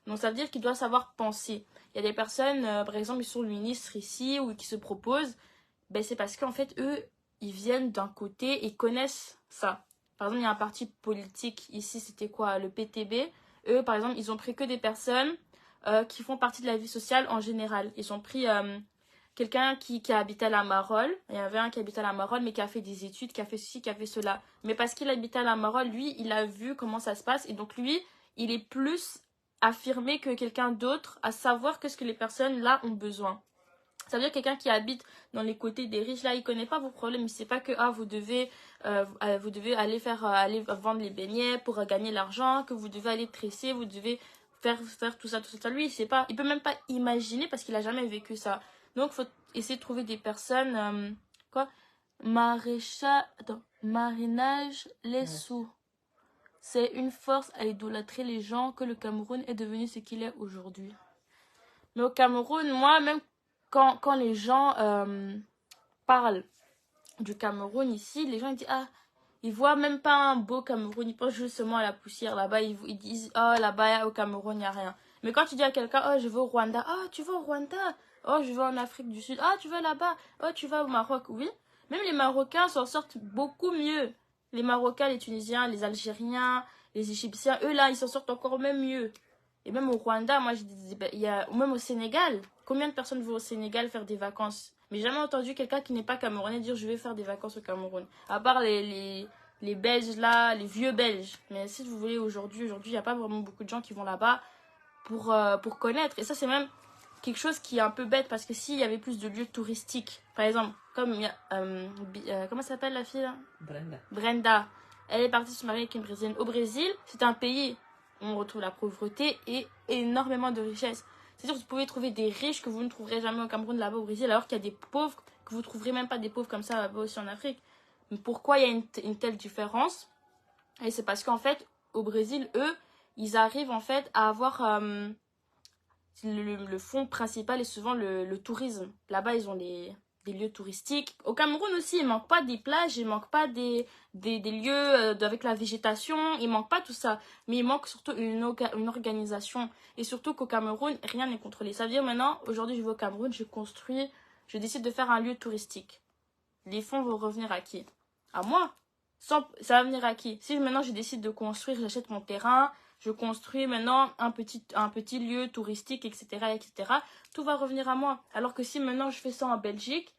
Donc, ça veut dire qu'il doit savoir penser. Il y a des personnes, par exemple, ils sont ministres ici ou qui se proposent. Ben, c'est parce qu'en fait, eux, ils viennent d'un côté et connaissent ça. Par exemple, il y a un parti politique ici, c'était quoi? Le PTB. Eux, par exemple, ils ont pris que des personnes qui font partie de la vie sociale en général. Ils ont pris quelqu'un qui habitait à la Marolles. Il y avait un qui habitait à la Marolles, mais qui a fait des études, qui a fait ceci, qui a fait cela. Mais parce qu'il habitait à la Marolles, lui, il a vu comment ça se passe. Et donc, lui, il est plus affirmé que quelqu'un d'autre à savoir que ce que les personnes là ont besoin. Ça veut dire quelqu'un qui habite dans les côtés des riches, là, il connaît pas vos problèmes. Il sait pas que vous devez aller aller vendre les beignets pour gagner l'argent, que vous devez aller tresser, vous devez faire tout ça, tout ça. Lui, il sait pas. Il peut même pas imaginer parce qu'il a jamais vécu ça. Donc, faut essayer de trouver des personnes marinage les sous. C'est une force à idolâtrer les gens que le Cameroun est devenu ce qu'il est aujourd'hui. Mais au Cameroun, moi, même quand les gens parlent du Cameroun ici, les gens ils disent ils voient même pas un beau Cameroun, ils pensent justement à la poussière là-bas, ils disent là-bas au Cameroun il n'y a rien. Mais quand tu dis à quelqu'un je vais au Rwanda, tu vas au Rwanda, je vais en Afrique du Sud, tu vas là-bas, tu vas au Maroc, oui. Même les Marocains s'en sortent beaucoup mieux. Les Marocains, les Tunisiens, les Algériens, les Égyptiens, eux là, ils s'en sortent encore même mieux. Et même au Rwanda, moi je disais, même au Sénégal, combien de personnes vont au Sénégal faire des vacances? Mais jamais entendu quelqu'un qui n'est pas camerounais dire je vais faire des vacances au Cameroun. À part les Belges là, les vieux Belges. Mais si vous voulez aujourd'hui, il n'y a pas vraiment beaucoup de gens qui vont là-bas pour connaître. Et ça c'est même quelque chose qui est un peu bête parce que s'il y avait plus de lieux touristiques, par exemple, comme il y a, comment s'appelle la fille là? Brenda. Elle est partie se marier avec une Brésilienne. Au Brésil, c'est un pays où on retrouve la pauvreté et énormément de richesses. C'est-à-dire que vous pouvez trouver des riches que vous ne trouverez jamais au Cameroun, là-bas au Brésil, alors qu'il y a des pauvres que vous ne trouverez même pas des pauvres comme ça là-bas aussi en Afrique. Mais pourquoi il y a une telle différence? Et c'est parce qu'en fait, au Brésil, eux, ils arrivent en fait à avoir le fonds principal est souvent le tourisme. Là-bas, ils ont des des lieux touristiques. Au Cameroun aussi, il manque pas des plages, il manque pas des lieux avec la végétation, il manque pas tout ça. Mais il manque surtout une organisation. Et surtout qu'au Cameroun, rien n'est contrôlé. Ça veut dire maintenant, aujourd'hui je vais au Cameroun, je décide de faire un lieu touristique. Les fonds vont revenir à qui? À moi. Ça va venir à qui? Si maintenant je décide de construire, j'achète mon terrain, je construis maintenant un petit lieu touristique, etc., etc., tout va revenir à moi. Alors que si maintenant je fais ça en Belgique,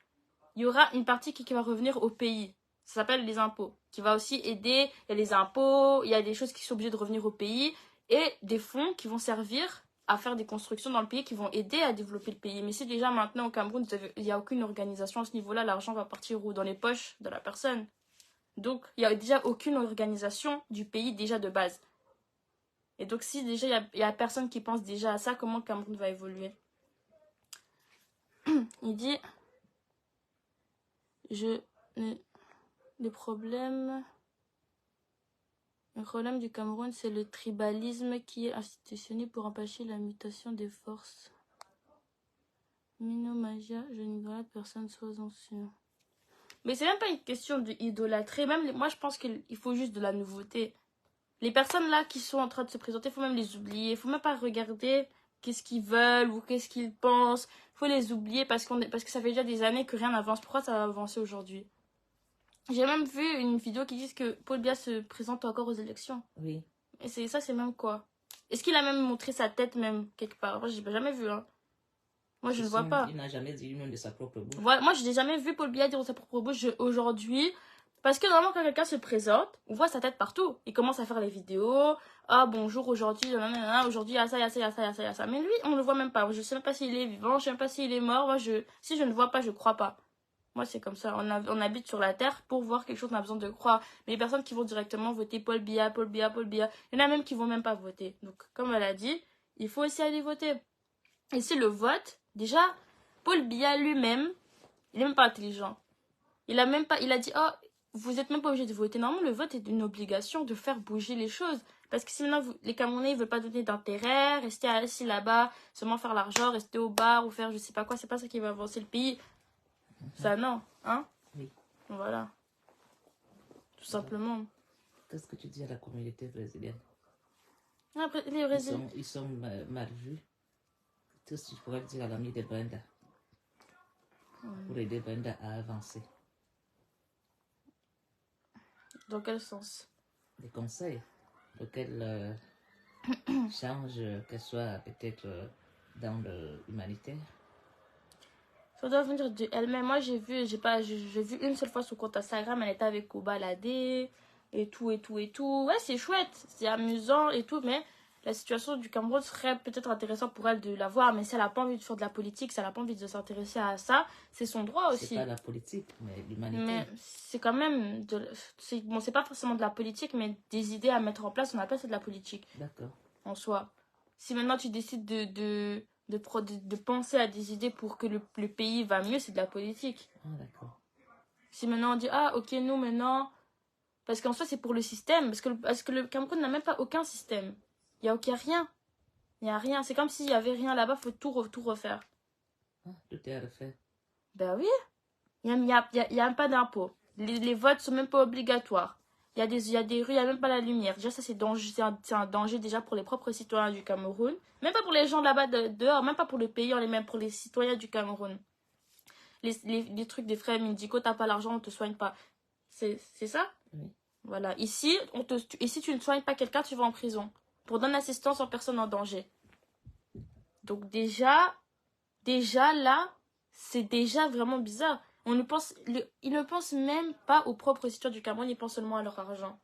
il y aura une partie qui va revenir au pays. Ça s'appelle les impôts, qui va aussi aider. Il y a les impôts, il y a des choses qui sont obligées de revenir au pays, et des fonds qui vont servir à faire des constructions dans le pays qui vont aider à développer le pays. Mais si déjà maintenant au Cameroun, il n'y a aucune organisation à ce niveau-là, l'argent va partir où? Dans les poches de la personne. Donc, il n'y a déjà aucune organisation du pays déjà de base. Et donc, si déjà il y a personne qui pense déjà à ça, comment le Cameroun va évoluer? Il dit, le problème du Cameroun, c'est le tribalisme qui est institutionné pour empêcher la mutation des forces. Mino Magia, je n'idolâtre personne, sois-en sûr. Mais c'est même pas une question d'idolâtrer. Moi, je pense qu'il faut juste de la nouveauté. Les personnes là qui sont en train de se présenter, il faut même les oublier. Il faut même pas regarder qu'est-ce qu'ils veulent ou qu'est-ce qu'ils pensent. Il faut les oublier parce que ça fait déjà des années que rien n'avance. Pourquoi ça va avancer aujourd'hui? J'ai même vu une vidéo qui dit que Paul Biya se présente encore aux élections. Oui. Et c'est même quoi? Est-ce qu'il a même montré sa tête même quelque part? Moi, j'ai jamais vu. Hein. Moi, je ne vois pas. Il n'a jamais dit lui-même de sa propre bouche. Voilà, moi, je n'ai jamais vu Paul Biya dire de sa propre bouche aujourd'hui. Parce que normalement, quand quelqu'un se présente, on voit sa tête partout. Il commence à faire les vidéos. Ah, bonjour, aujourd'hui, aujourd'hui, il y a ça, il y a ça, il y a ça, il y a ça, il y a ça. Mais lui, on ne le voit même pas. Je ne sais même pas s'il est vivant, je ne sais même pas s'il est mort. Moi, si je ne vois pas, je ne crois pas. Moi, c'est comme ça. On habite sur la terre pour voir quelque chose, on a besoin de croire. Mais les personnes qui vont directement voter Paul Biya, Paul Biya, Paul Biya, il y en a même qui vont même pas voter. Donc, comme elle a dit, il faut aussi aller voter. Et si le vote, déjà, Paul Biya lui-même, il n'est même pas intelligent. Il a dit, oh, vous n'êtes même pas obligé de voter. Normalement, le vote est une obligation de faire bouger les choses. Parce que si maintenant, les Camerounais ne veulent pas donner d'intérêt, rester assis là-bas, seulement faire l'argent, rester au bar ou faire je sais pas quoi, c'est pas ça qui va avancer le pays. Ça, non. Hein? Oui. Voilà. Tout simplement. Qu'est-ce que tu dis à la communauté brésilienne? Après, ils sont mal vus. Qu'est-ce que tu pourrais dire à l'ami de Brenda pour aider Brenda à avancer? Dans quel sens? Des conseils pour qu'elle change, qu'elle soit peut-être dans l'humanitaire. Ça doit venir de elle-même. Moi, j'ai vu une seule fois sur compte Instagram, elle était avec Kobalade et tout. Ouais, c'est chouette, c'est amusant et tout, mais la situation du Cameroun serait peut-être intéressante pour elle de la voir, mais si elle n'a pas envie de faire de la politique, si elle n'a pas envie de s'intéresser à ça, c'est son droit aussi. C'est pas la politique, mais l'humanité. Mais c'est quand même c'est pas forcément de la politique, mais des idées à mettre en place, on appelle ça de la politique. D'accord. En soi. Si maintenant tu décides de penser à des idées pour que le pays va mieux, c'est de la politique. Ah, d'accord. Si maintenant on dit, ah, ok, nous maintenant. Parce qu'en soi, c'est pour le système. Parce que le Cameroun n'a même pas aucun système. Il n'y a aucun rien. Il n'y a rien. C'est comme s'il n'y avait rien là-bas, il faut tout refaire. Ah, tout est à refaire. Ben oui. Il n'y a même pas d'impôt. Les votes sont même pas obligatoires. Il y a des rues, il n'y a même pas la lumière. Déjà, ça, c'est un danger déjà pour les propres citoyens du Cameroun. Même pas pour les gens là-bas dehors, même pas pour le pays, même pour les citoyens du Cameroun. Les trucs des frais médicaux, t'as pas l'argent, on te soigne pas. C'est ça? Oui. Voilà. Ici, ici, tu ne soignes pas quelqu'un, tu vas en prison. Pour donner assistance aux personnes en danger. Donc déjà là, c'est déjà vraiment bizarre. Ils ne pensent même pas aux propres citoyens du Cameroun, ils pensent seulement à leur argent.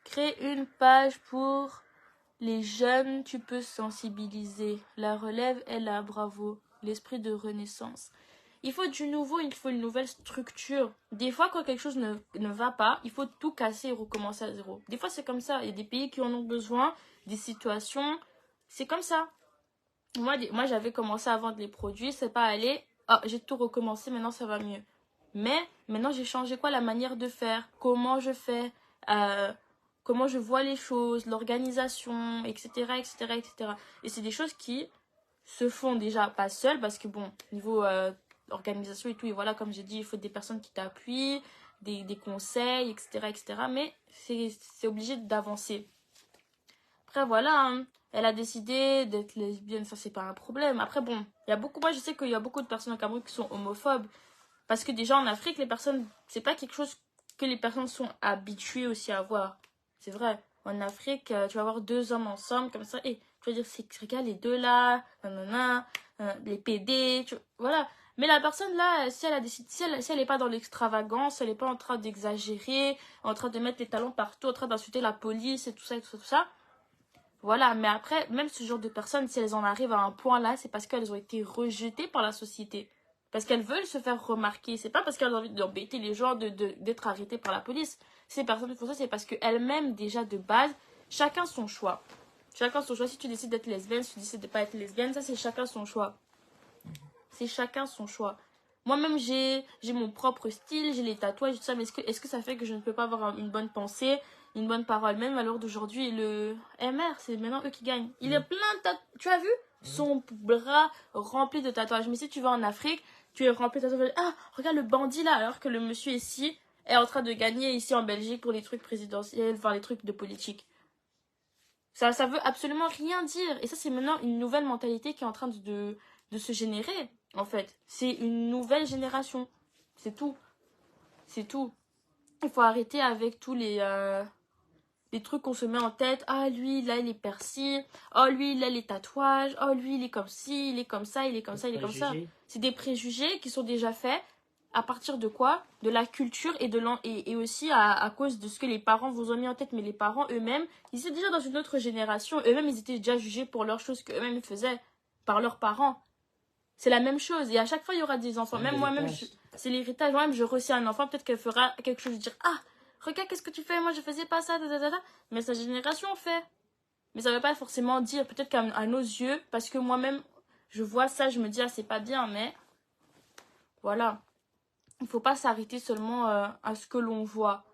Crée une page pour les jeunes, tu peux sensibiliser. La relève est là, bravo. L'esprit de renaissance. Il faut du nouveau, il faut une nouvelle structure. Des fois, quand quelque chose ne va pas, il faut tout casser et recommencer à zéro. Des fois, c'est comme ça. Il y a des pays qui en ont besoin, des situations. C'est comme ça. Moi, j'avais commencé à vendre les produits, c'est pas allé. Ah, j'ai tout recommencé, maintenant ça va mieux. Mais maintenant, j'ai changé la manière de faire, comment je fais, comment je vois les choses, l'organisation, etc., etc. Et c'est des choses qui se font déjà pas seules, parce que bon, niveau organisation et tout. Et voilà, comme j'ai dit, il faut des personnes qui t'appuient, des conseils, etc., etc. Mais c'est obligé d'avancer. Après, voilà, hein, elle a décidé d'être lesbienne, ça, c'est pas un problème. Après, bon, il y a beaucoup, moi, je sais qu'il y a beaucoup de personnes au Cameroun qui sont homophobes. Parce que déjà, en Afrique, les personnes, c'est pas quelque chose que les personnes sont habituées aussi à voir. C'est vrai. En Afrique, tu vas voir deux hommes ensemble, comme ça, et tu vas dire, c'est regarde les deux là, nanana, les PD, voilà. Mais la personne là, si elle a décidé, si elle est pas dans l'extravagance, elle est pas en train d'exagérer, en train de mettre les talons partout, en train d'insulter la police et tout ça, et tout ça, tout ça. Voilà, mais après, même ce genre de personnes, si elles en arrivent à un point là, c'est parce qu'elles ont été rejetées par la société. Parce qu'elles veulent se faire remarquer. C'est pas parce qu'elles ont envie d'embêter les gens, d'être arrêtées par la police. Ces personnes qui font ça, c'est parce qu'elles-mêmes, déjà de base, chacun son choix. Chacun son choix. Si tu décides d'être lesbienne, si tu décides de pas être lesbienne, ça c'est chacun son choix. C'est chacun son choix. Moi-même, j'ai mon propre style, j'ai les tatouages, tout ça, mais est-ce que ça fait que je ne peux pas avoir une bonne pensée, une bonne parole? Même à l'heure d'aujourd'hui, le MR, c'est maintenant eux qui gagnent. Il est plein de tatouages. Tu as vu? Son bras rempli de tatouages. Mais si tu vas en Afrique, tu es rempli de tatouages. Ah, regarde le bandit là, alors que le monsieur ici est en train de gagner ici en Belgique pour les trucs présidentiels, enfin les trucs de politique. Ça veut absolument rien dire. Et ça, c'est maintenant une nouvelle mentalité qui est en train de se générer, en fait. C'est une nouvelle génération. C'est tout. C'est tout. Il faut arrêter avec tous les trucs qu'on se met en tête. Ah, lui, là, il est persil. Oh, lui, il a les tatouages. Oh, lui, il est comme ci, il est comme ça, il est comme ça, il est comme ça. C'est des préjugés qui sont déjà faits. À partir de quoi? De la culture et aussi à cause de ce que les parents vous ont mis en tête. Mais les parents eux-mêmes, ils étaient déjà dans une autre génération. Eux-mêmes, ils étaient déjà jugés pour leurs choses qu'eux-mêmes faisaient par leurs parents. C'est la même chose. Et à chaque fois, il y aura des enfants. Même moi-même, c'est l'héritage. Moi-même, je reçois un enfant. Peut-être qu'elle fera quelque chose. Dire, ah, regarde, qu'est-ce que tu fais? Moi, je faisais pas ça. Mais sa génération fait. Mais ça veut pas forcément dire, peut-être qu'à nos yeux, parce que moi-même, je vois ça, je me dis, ah, c'est pas bien. Mais voilà. Il faut pas s'arrêter seulement à ce que l'on voit.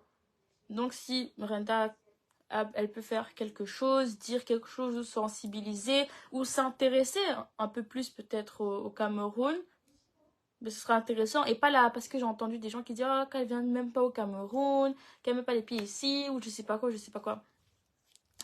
Donc, si Brenda, elle peut faire quelque chose, dire quelque chose, ou sensibiliser, ou s'intéresser un peu plus peut-être au Cameroun, mais ce sera intéressant. Et pas là, parce que j'ai entendu des gens qui disent oh, qu'elle vient même pas au Cameroun, qu'elle met pas les pieds ici, ou je sais pas quoi, je sais pas quoi.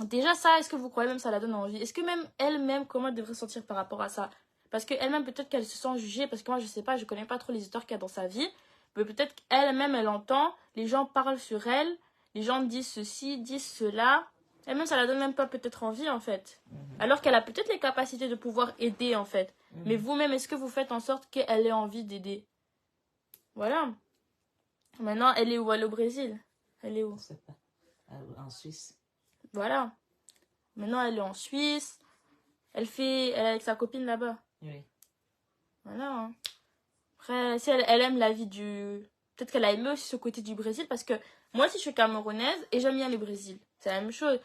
Déjà, ça, est-ce que vous croyez même ça la donne envie? Est-ce que même elle-même, comment elle devrait se sentir par rapport à ça? Parce qu'elle-même, peut-être qu'elle se sent jugée, parce que moi, je sais pas, je connais pas trop les histoires qu'il y a dans sa vie. Mais peut-être qu'elle-même, elle entend, les gens parlent sur elle, les gens disent ceci, disent cela. Elle-même, ça la donne même pas peut-être envie, en fait. Alors qu'elle a peut-être les capacités de pouvoir aider, en fait. Mais vous-même, est-ce que vous faites en sorte qu'elle ait envie d'aider? Voilà. Maintenant, elle est où? Elle est au Brésil. Elle est où? Je sais pas. En Suisse. Voilà. Maintenant, elle est en Suisse. Elle est avec sa copine là-bas. Oui. Voilà. Hein. Après, si elle aime la vie du... Peut-être qu'elle a aimé aussi ce côté du Brésil parce que moi aussi, je suis camerounaise et j'aime bien le Brésil. C'est la même chose.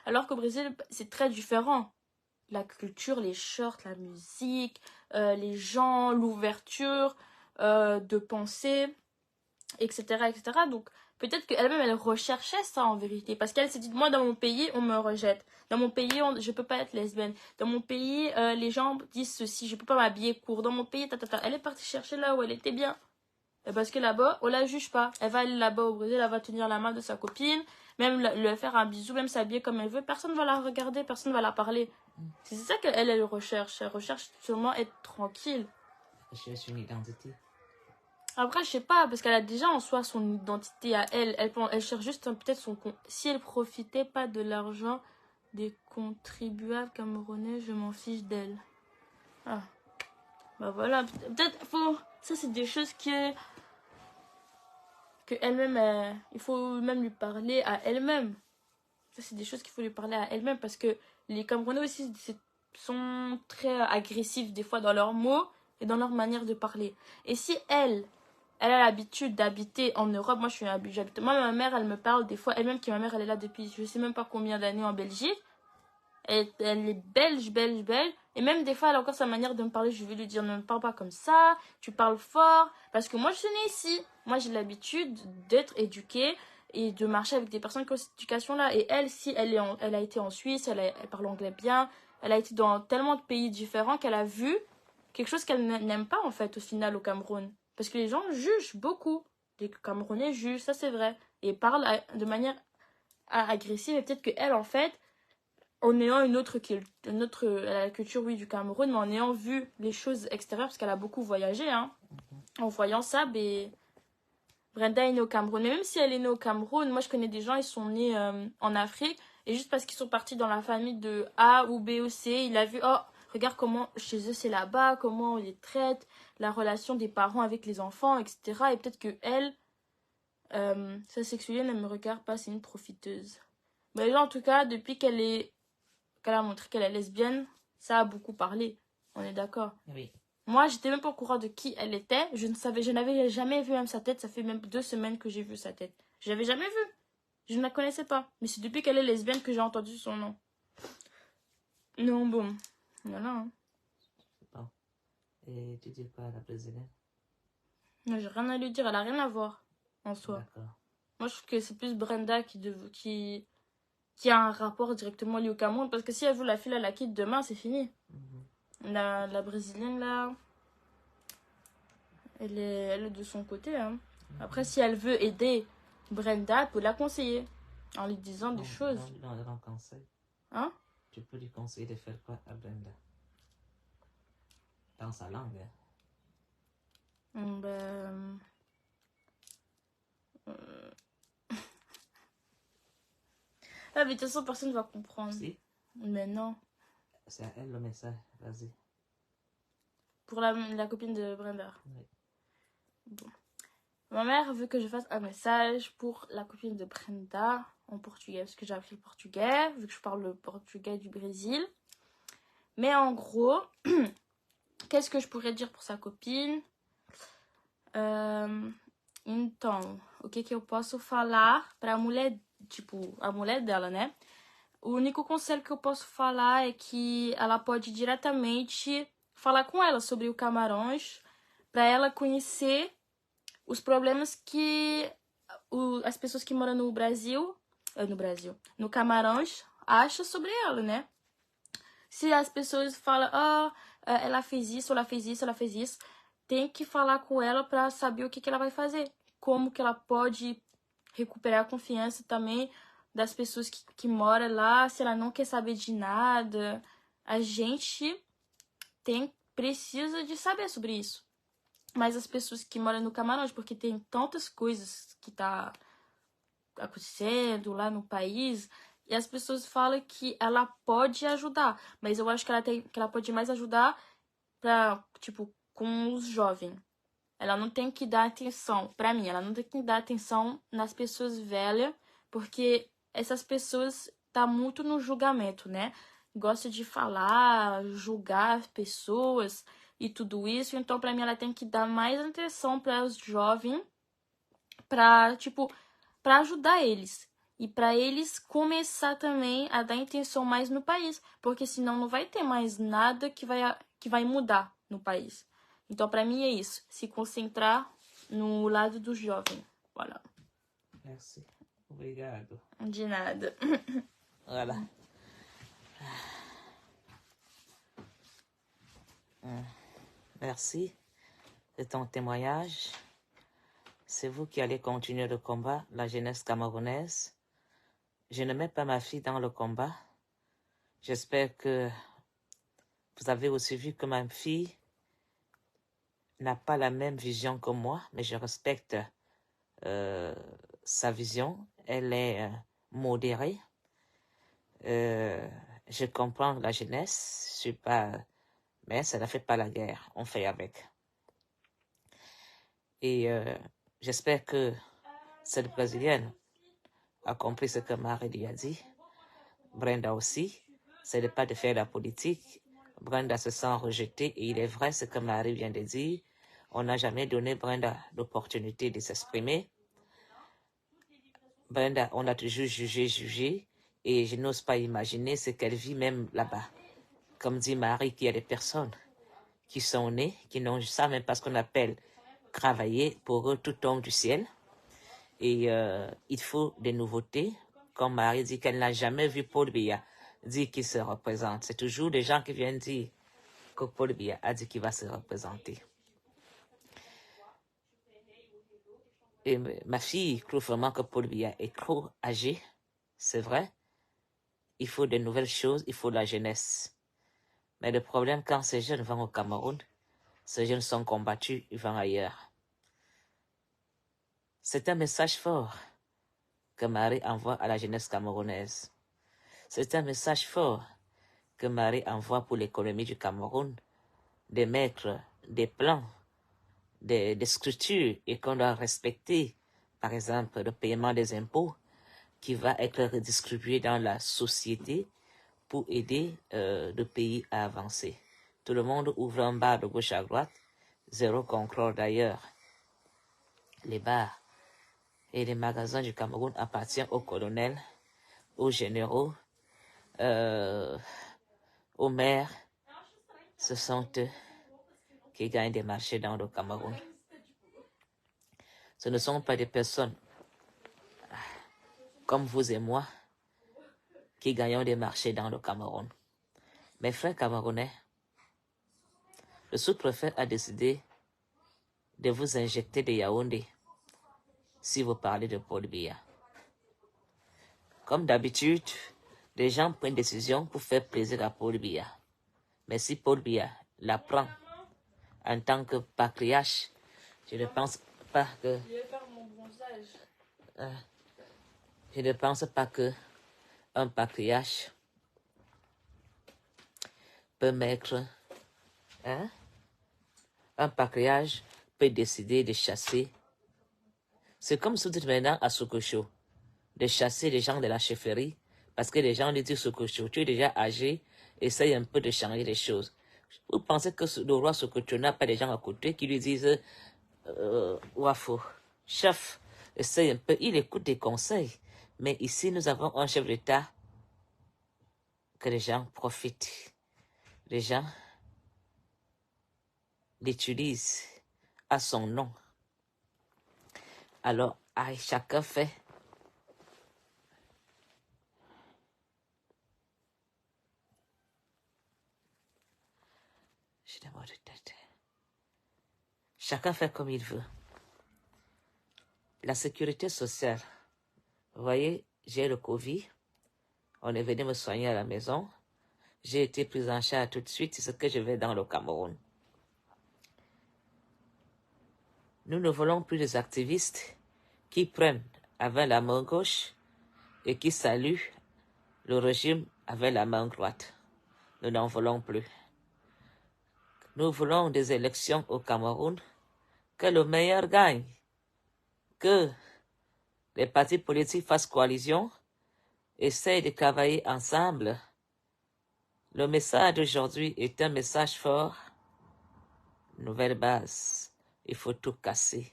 Alors qu'au Brésil, c'est très différent. La culture, les shorts, la musique, les gens, l'ouverture de pensée, etc., etc. Donc, peut-être qu'elle-même, elle recherchait ça en vérité. Parce qu'elle s'est dit, moi, dans mon pays, on me rejette. Dans mon pays, je peux pas être lesbienne. Dans mon pays, les gens disent ceci, je peux pas m'habiller court. Dans mon pays, Elle est partie chercher là où elle était bien. Et parce que là-bas, on la juge pas. Elle va aller là-bas au Brésil, elle va tenir la main de sa copine, même lui faire un bisou, même s'habiller comme elle veut. Personne va la regarder, personne va la parler. C'est ça qu'elle recherche. Elle recherche seulement être tranquille. Elle cherche une identité. Après, je sais pas, parce qu'elle a déjà en soi son identité à elle. Elle cherche juste peut-être son compte. Si elle profitait pas de l'argent des contribuables camerounais, je m'en fiche d'elle. Ah. Bah voilà, peut-être faut... Ça, c'est des choses que elle-même, il faut même lui parler à elle-même. Ça, c'est des choses qu'il faut lui parler à elle-même parce que les Camerounais aussi sont très agressifs des fois dans leurs mots et dans leur manière de parler. Et si elle a l'habitude d'habiter en Europe, moi je suis habituée. Moi, ma mère, elle me parle des fois, elle-même qui ma mère, elle est là depuis je sais même pas combien d'années en Belgique. Elle est belge. Et même des fois, elle a encore sa manière de me parler. Je vais lui dire, ne me parle pas comme ça. Tu parles fort. Parce que moi, je suis née ici. Moi, j'ai l'habitude d'être éduquée et de marcher avec des personnes qui ont cette éducation-là. Et elle, si elle a été en Suisse, elle parle anglais bien. Elle a été dans tellement de pays différents qu'elle a vu quelque chose qu'elle n'aime pas en fait au final au Cameroun. Parce que les gens jugent beaucoup. Les Camerounais jugent, ça c'est vrai. Et parlent de manière agressive. Et peut-être qu'elle en fait, en ayant une autre la culture oui du Cameroun, mais en ayant vu les choses extérieures, parce qu'elle a beaucoup voyagé, hein, en voyant ça, ben, Brenda est née au Cameroun. Mais même si elle est née au Cameroun, moi je connais des gens, ils sont nés en Afrique, et juste parce qu'ils sont partis dans la famille de A ou B ou C, il a vu, oh, regarde comment chez eux c'est là-bas, comment on les traite, la relation des parents avec les enfants, etc. Et peut-être que elle, sa sexualité ne me regarde pas, c'est une profiteuse. Mais là, en tout cas, depuis qu'elle a montré qu'elle est lesbienne, ça a beaucoup parlé. On est d'accord. Oui. Moi, j'étais même pas au courant de qui elle était. Je n'avais jamais vu même sa tête. Ça fait même 2 semaines que j'ai vu sa tête. Je l'avais jamais vue. Je ne la connaissais pas. Mais c'est depuis qu'elle est lesbienne que j'ai entendu son nom. Non, bon. Voilà. Hein. Bon. Et tu dis quoi à la brésilienne? Non, j'ai rien à lui dire. Elle a rien à voir en soi. D'accord. Moi, je trouve que c'est plus Brenda qui a un rapport directement lié au Cameroun. Parce que si elle veut la fille, elle la quitte demain, c'est fini. La brésilienne, là, elle est de son côté. Hein. Après, si elle veut aider Brenda, elle peut la conseiller. En lui disant des choses. Non, un conseil. Hein? Tu peux lui conseiller de faire quoi à Brenda? Dans sa langue. Ben... Ah, mais de toute façon, personne ne va comprendre. Si? Mais non. C'est à elle le message. Vas-y. Pour la copine de Brenda. Oui. Bon. Ma mère veut que je fasse un message pour la copine de Brenda en portugais. Parce que j'ai appris le portugais, vu que je parle le portugais du Brésil. Mais en gros, qu'est-ce que je pourrais dire pour sa copine? Então, o que eu posso falar pra mulher, tipo, a mulher dela, né? O único conselho que eu posso falar é que ela pode diretamente falar com ela sobre o Camarões, para ela conhecer os problemas que as pessoas que moram no Brasil, no Camarões, acham sobre ela, né? Se as pessoas falam, ela fez isso, ela fez isso, ela fez isso, tem que falar com ela para saber o que ela vai fazer. Como que ela pode recuperar a confiança também das pessoas que moram lá, se ela não quer saber de nada. A gente precisa de saber sobre isso. Mas as pessoas que moram no Camarões, porque tem tantas coisas que tá acontecendo lá no país, e as pessoas falam que ela pode ajudar, mas eu acho que ela pode mais ajudar pra, tipo, com os jovens. Ela não tem que dar atenção, pra mim, ela não tem que dar atenção nas pessoas velhas, porque essas pessoas tá muito no julgamento, né? Gosta de falar, julgar as pessoas e tudo isso. Então, pra mim, ela tem que dar mais atenção para os jovens, pra, tipo, para ajudar eles. E para eles começar também a dar atenção mais no país, porque senão não vai ter mais nada que vai mudar no país. Então, para mim é isso, se concentrar no lado do jovem. Voilà. Merci. Obrigado. De nada. Voilà. Merci de ton témoignage. C'est vous qui allez continuer le combat, la jeunesse camerounaise. Je ne mets pas ma fille dans le combat. J'espère que vous avez aussi vu que ma fille n'a pas la même vision que moi, mais je respecte sa vision. Elle est modérée. Je comprends la jeunesse. Je suis pas... Mais ça ne fait pas la guerre. On fait avec. Et j'espère que cette Brésilienne a compris ce que Marie lui a dit. Brenda aussi. Ce n'est pas de faire la politique. Brenda se sent rejetée et il est vrai ce que Marie vient de dire. On n'a jamais donné Brenda l'opportunité de s'exprimer. Brenda, on a toujours jugé et je n'ose pas imaginer ce qu'elle vit même là-bas. Comme dit Marie, qu'il y a des personnes qui sont nées, qui n'ont ça même pas ce qu'on appelle travailler. Pour eux, tout tombe du ciel. Et il faut des nouveautés. Comme Marie dit qu'elle n'a jamais vu Paul Biya dire qu'il se représente. C'est toujours des gens qui viennent dire que Paul Biya a dit qu'il va se représenter. Et ma fille trouve vraiment que Paul Biya est trop âgé. C'est vrai. Il faut de nouvelles choses, il faut de la jeunesse. Mais le problème, quand ces jeunes vont au Cameroun, ces jeunes sont combattus, ils vont ailleurs. C'est un message fort que Marie envoie à la jeunesse camerounaise. C'est un message fort que Marie envoie pour l'économie du Cameroun, de mettre des plans, des structures et qu'on doit respecter, par exemple, le paiement des impôts qui va être redistribué dans la société pour aider le pays à avancer. Tout le monde ouvre un bar de gauche à droite, zéro contrôle d'ailleurs. Les bars et les magasins du Cameroun appartiennent aux colonels, aux généraux, aux maires. Ce sont eux qui gagnent des marchés dans le Cameroun. Ce ne sont pas des personnes comme vous et moi qui gagnons des marchés dans le Cameroun. Mes frères camerounais, le sous-préfet a décidé de vous injecter des Yaoundé si vous parlez de Paul Biya. Comme d'habitude, les gens prennent des décisions pour faire plaisir à Paul Biya. Mais si Paul Biya la prend en tant que patriarche, je ne pense pas que... Je ne pense pas que un patriarche peut mettre... Un patriarche peut décider de chasser. C'est comme si vous dites maintenant à Sokocho de chasser les gens de la chefferie parce que les gens lui disent Sokocho, tu es déjà âgé, essaye un peu de changer les choses. Vous pensez que le roi Sokocho n'a pas des gens à côté qui lui disent Wafo, chef, essaye un peu, il écoute des conseils. Mais ici, nous avons un chef d'État que les gens profitent. Les gens l'utilisent à son nom. Alors, chacun fait. Chacun fait comme il veut. La sécurité sociale. Vous voyez, j'ai le Covid. On est venu me soigner à la maison. J'ai été prise en charge tout de suite. C'est ce que je vais dans le Cameroun. Nous ne voulons plus des activistes qui prennent avec la main gauche et qui saluent le régime avec la main droite. Nous n'en voulons plus. Nous voulons des élections au Cameroun, que le meilleur gagne, que les partis politiques fassent coalition, essayent de travailler ensemble. Le message d'aujourd'hui est un message fort. Nouvelle base. Il faut tout casser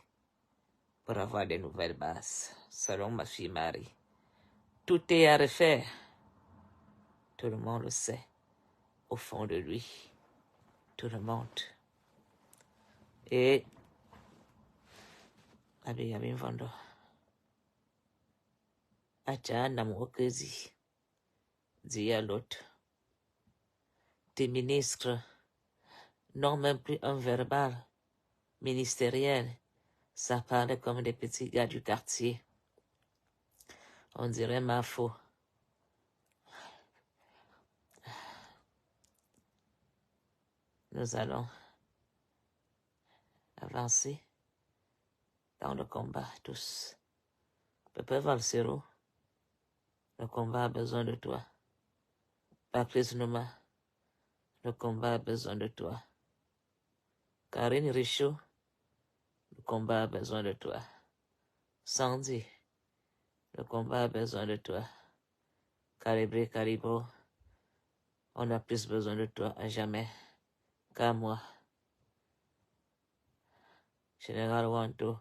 pour avoir de nouvelles bases, selon ma fille Marie. Tout est à refaire. Tout le monde le sait, au fond de lui. Tout le monde. Et Abi Vando. Acha Namokezi. Dit à l'autre. Tes ministres n'ont même plus un verbal ministériel. Ça parle comme des petits gars du quartier. On dirait ma faux. Nous allons avancer dans le combat tous. Pépé Valsero, le combat a besoin de toi. Patrice Nouma, le combat a besoin de toi. Karine Richaud, le combat a besoin de toi. Sandy, le combat a besoin de toi. Calibré Caribo, on a plus besoin de toi à jamais qu'à moi. Général Wanto,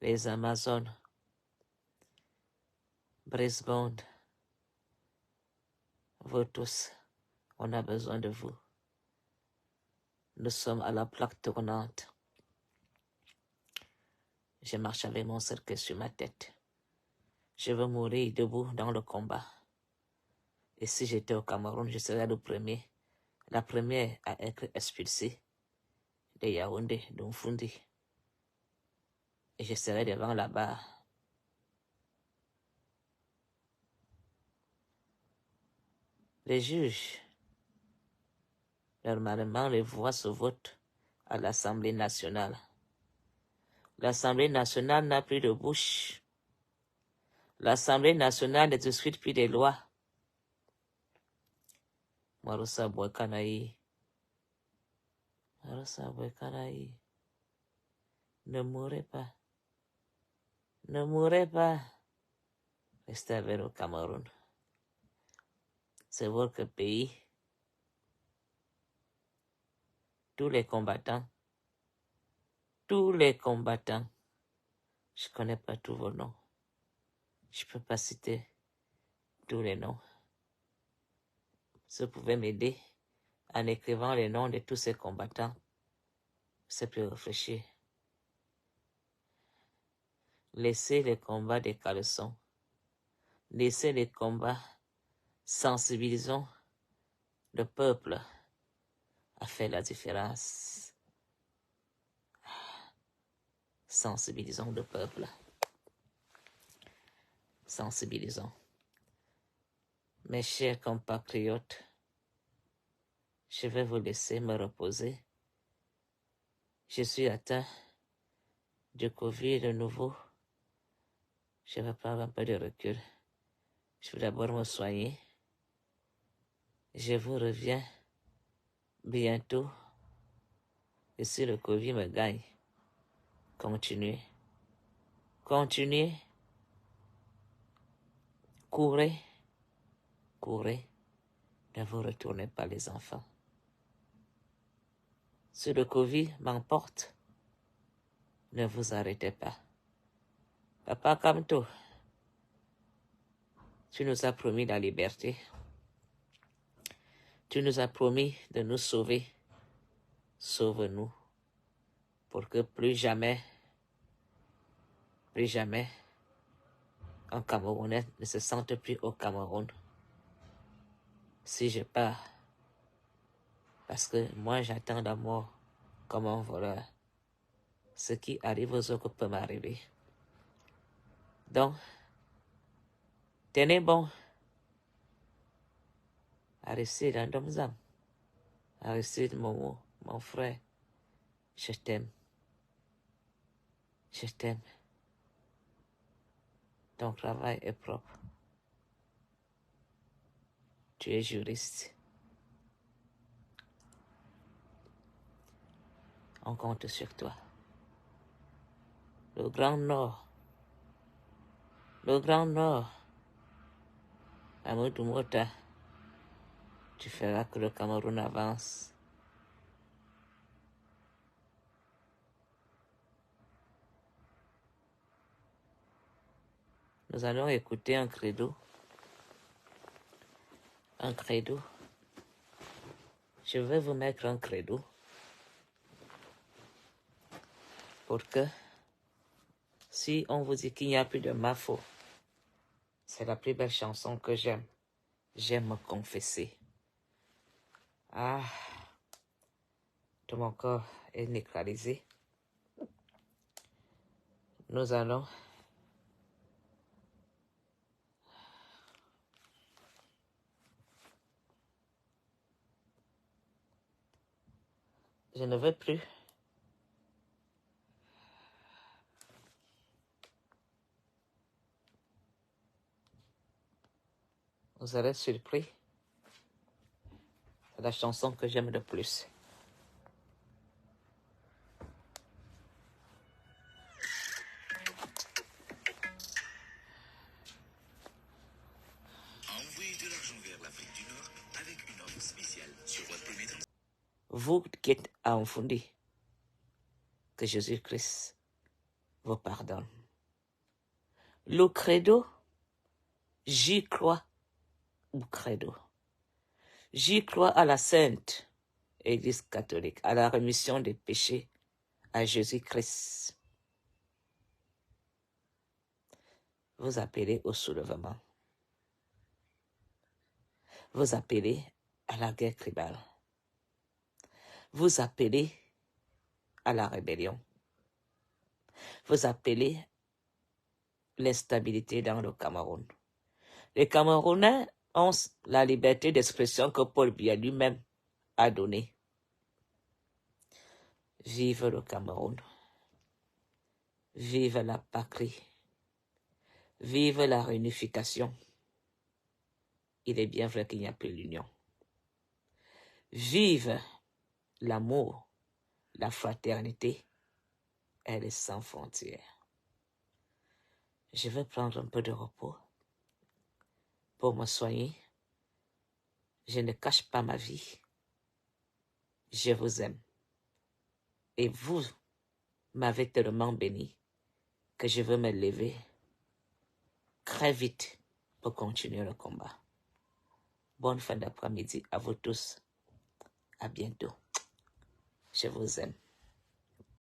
les Amazones, Brisbane, vous tous, on a besoin de vous. Nous sommes à la plaque tournante. Je marche avec mon cercueil sur ma tête. Je veux mourir debout dans le combat. Et si j'étais au Cameroun, je serais la première à être expulsée de Yaoundé, d'Umfundi. Et je serais devant la barre. Les juges, normalement, les voix se votent à l'Assemblée nationale. L'Assemblée nationale n'a plus de bouche. L'Assemblée nationale ne discute plus des lois. Marusa Bouekanaï. Marusa Bouekanaï. Ne mourrez pas. Ne mourrez pas. Restez avec le Cameroun. C'est votre pays. Tous les combattants. Je ne connais pas tous vos noms. Je ne peux pas citer tous les noms. Si vous pouvez m'aider en écrivant les noms de tous ces combattants, c'est plus réfléchir. Laissez les combats des caleçons. Laissez les combats. Sensibilisons le peuple à faire la différence. Sensibilisons le peuple. Sensibilisons. Mes chers compatriotes, je vais vous laisser me reposer. Je suis atteint du Covid de nouveau. Je vais prendre un peu de recul. Je vais d'abord me soigner. Je vous reviens bientôt. Et si le Covid me gagne, continuez. Continuez. Courez. Courez. Ne vous retournez pas les enfants. Si le Covid m'emporte, ne vous arrêtez pas. Papa Kamto, tu nous as promis la liberté. Tu nous as promis de nous sauver. Sauve-nous pour que plus jamais, un Camerounais ne se sente plus au Cameroun. Si je pars, parce que moi j'attends la mort comme un voleur. Ce qui arrive aux autres peut m'arriver. Donc, tenez bon. Aristide Ndomzam. Aristide Momo, mon frère. Je t'aime. Je t'aime. Ton travail est propre. Tu es juriste. On compte sur toi. Le Grand Nord. Amadou Mota. Tu feras que le Cameroun avance. Nous allons écouter un credo. Un credo. Je vais vous mettre un credo pour que si on vous dit qu'il n'y a plus de Mafo, c'est la plus belle chanson que j'aime. J'aime me confesser. Ah, tout mon corps est neutralisé. Nous allons je ne veux plus. Vous serez surpris. C'est la chanson que j'aime le plus. Envoyez de l'argent vers l'Afrique du Nord avec une offre spéciale sur votre premier transfert. Vous qui êtes à Umfundi, que Jésus-Christ vous pardonne. Le credo, j'y crois au credo. J'y crois à la sainte Église catholique, à la rémission des péchés, à Jésus-Christ. Vous appelez au soulèvement. Vous appelez à la guerre tribale. Vous appelez à la rébellion. Vous appelez l'instabilité dans le Cameroun. Les Camerounais ont la liberté d'expression que Paul Biya lui-même a donnée. Vive le Cameroun. Vive la patrie. Vive la réunification. Il est bien vrai qu'il n'y a plus l'union. Vive l'amour, la fraternité. Elle est sans frontières. Je vais prendre un peu de repos pour me soigner. Je ne cache pas ma vie. Je vous aime. Et vous m'avez tellement béni que je veux me lever très vite pour continuer le combat. Bonne fin d'après-midi à vous tous. À bientôt. Je vous aime.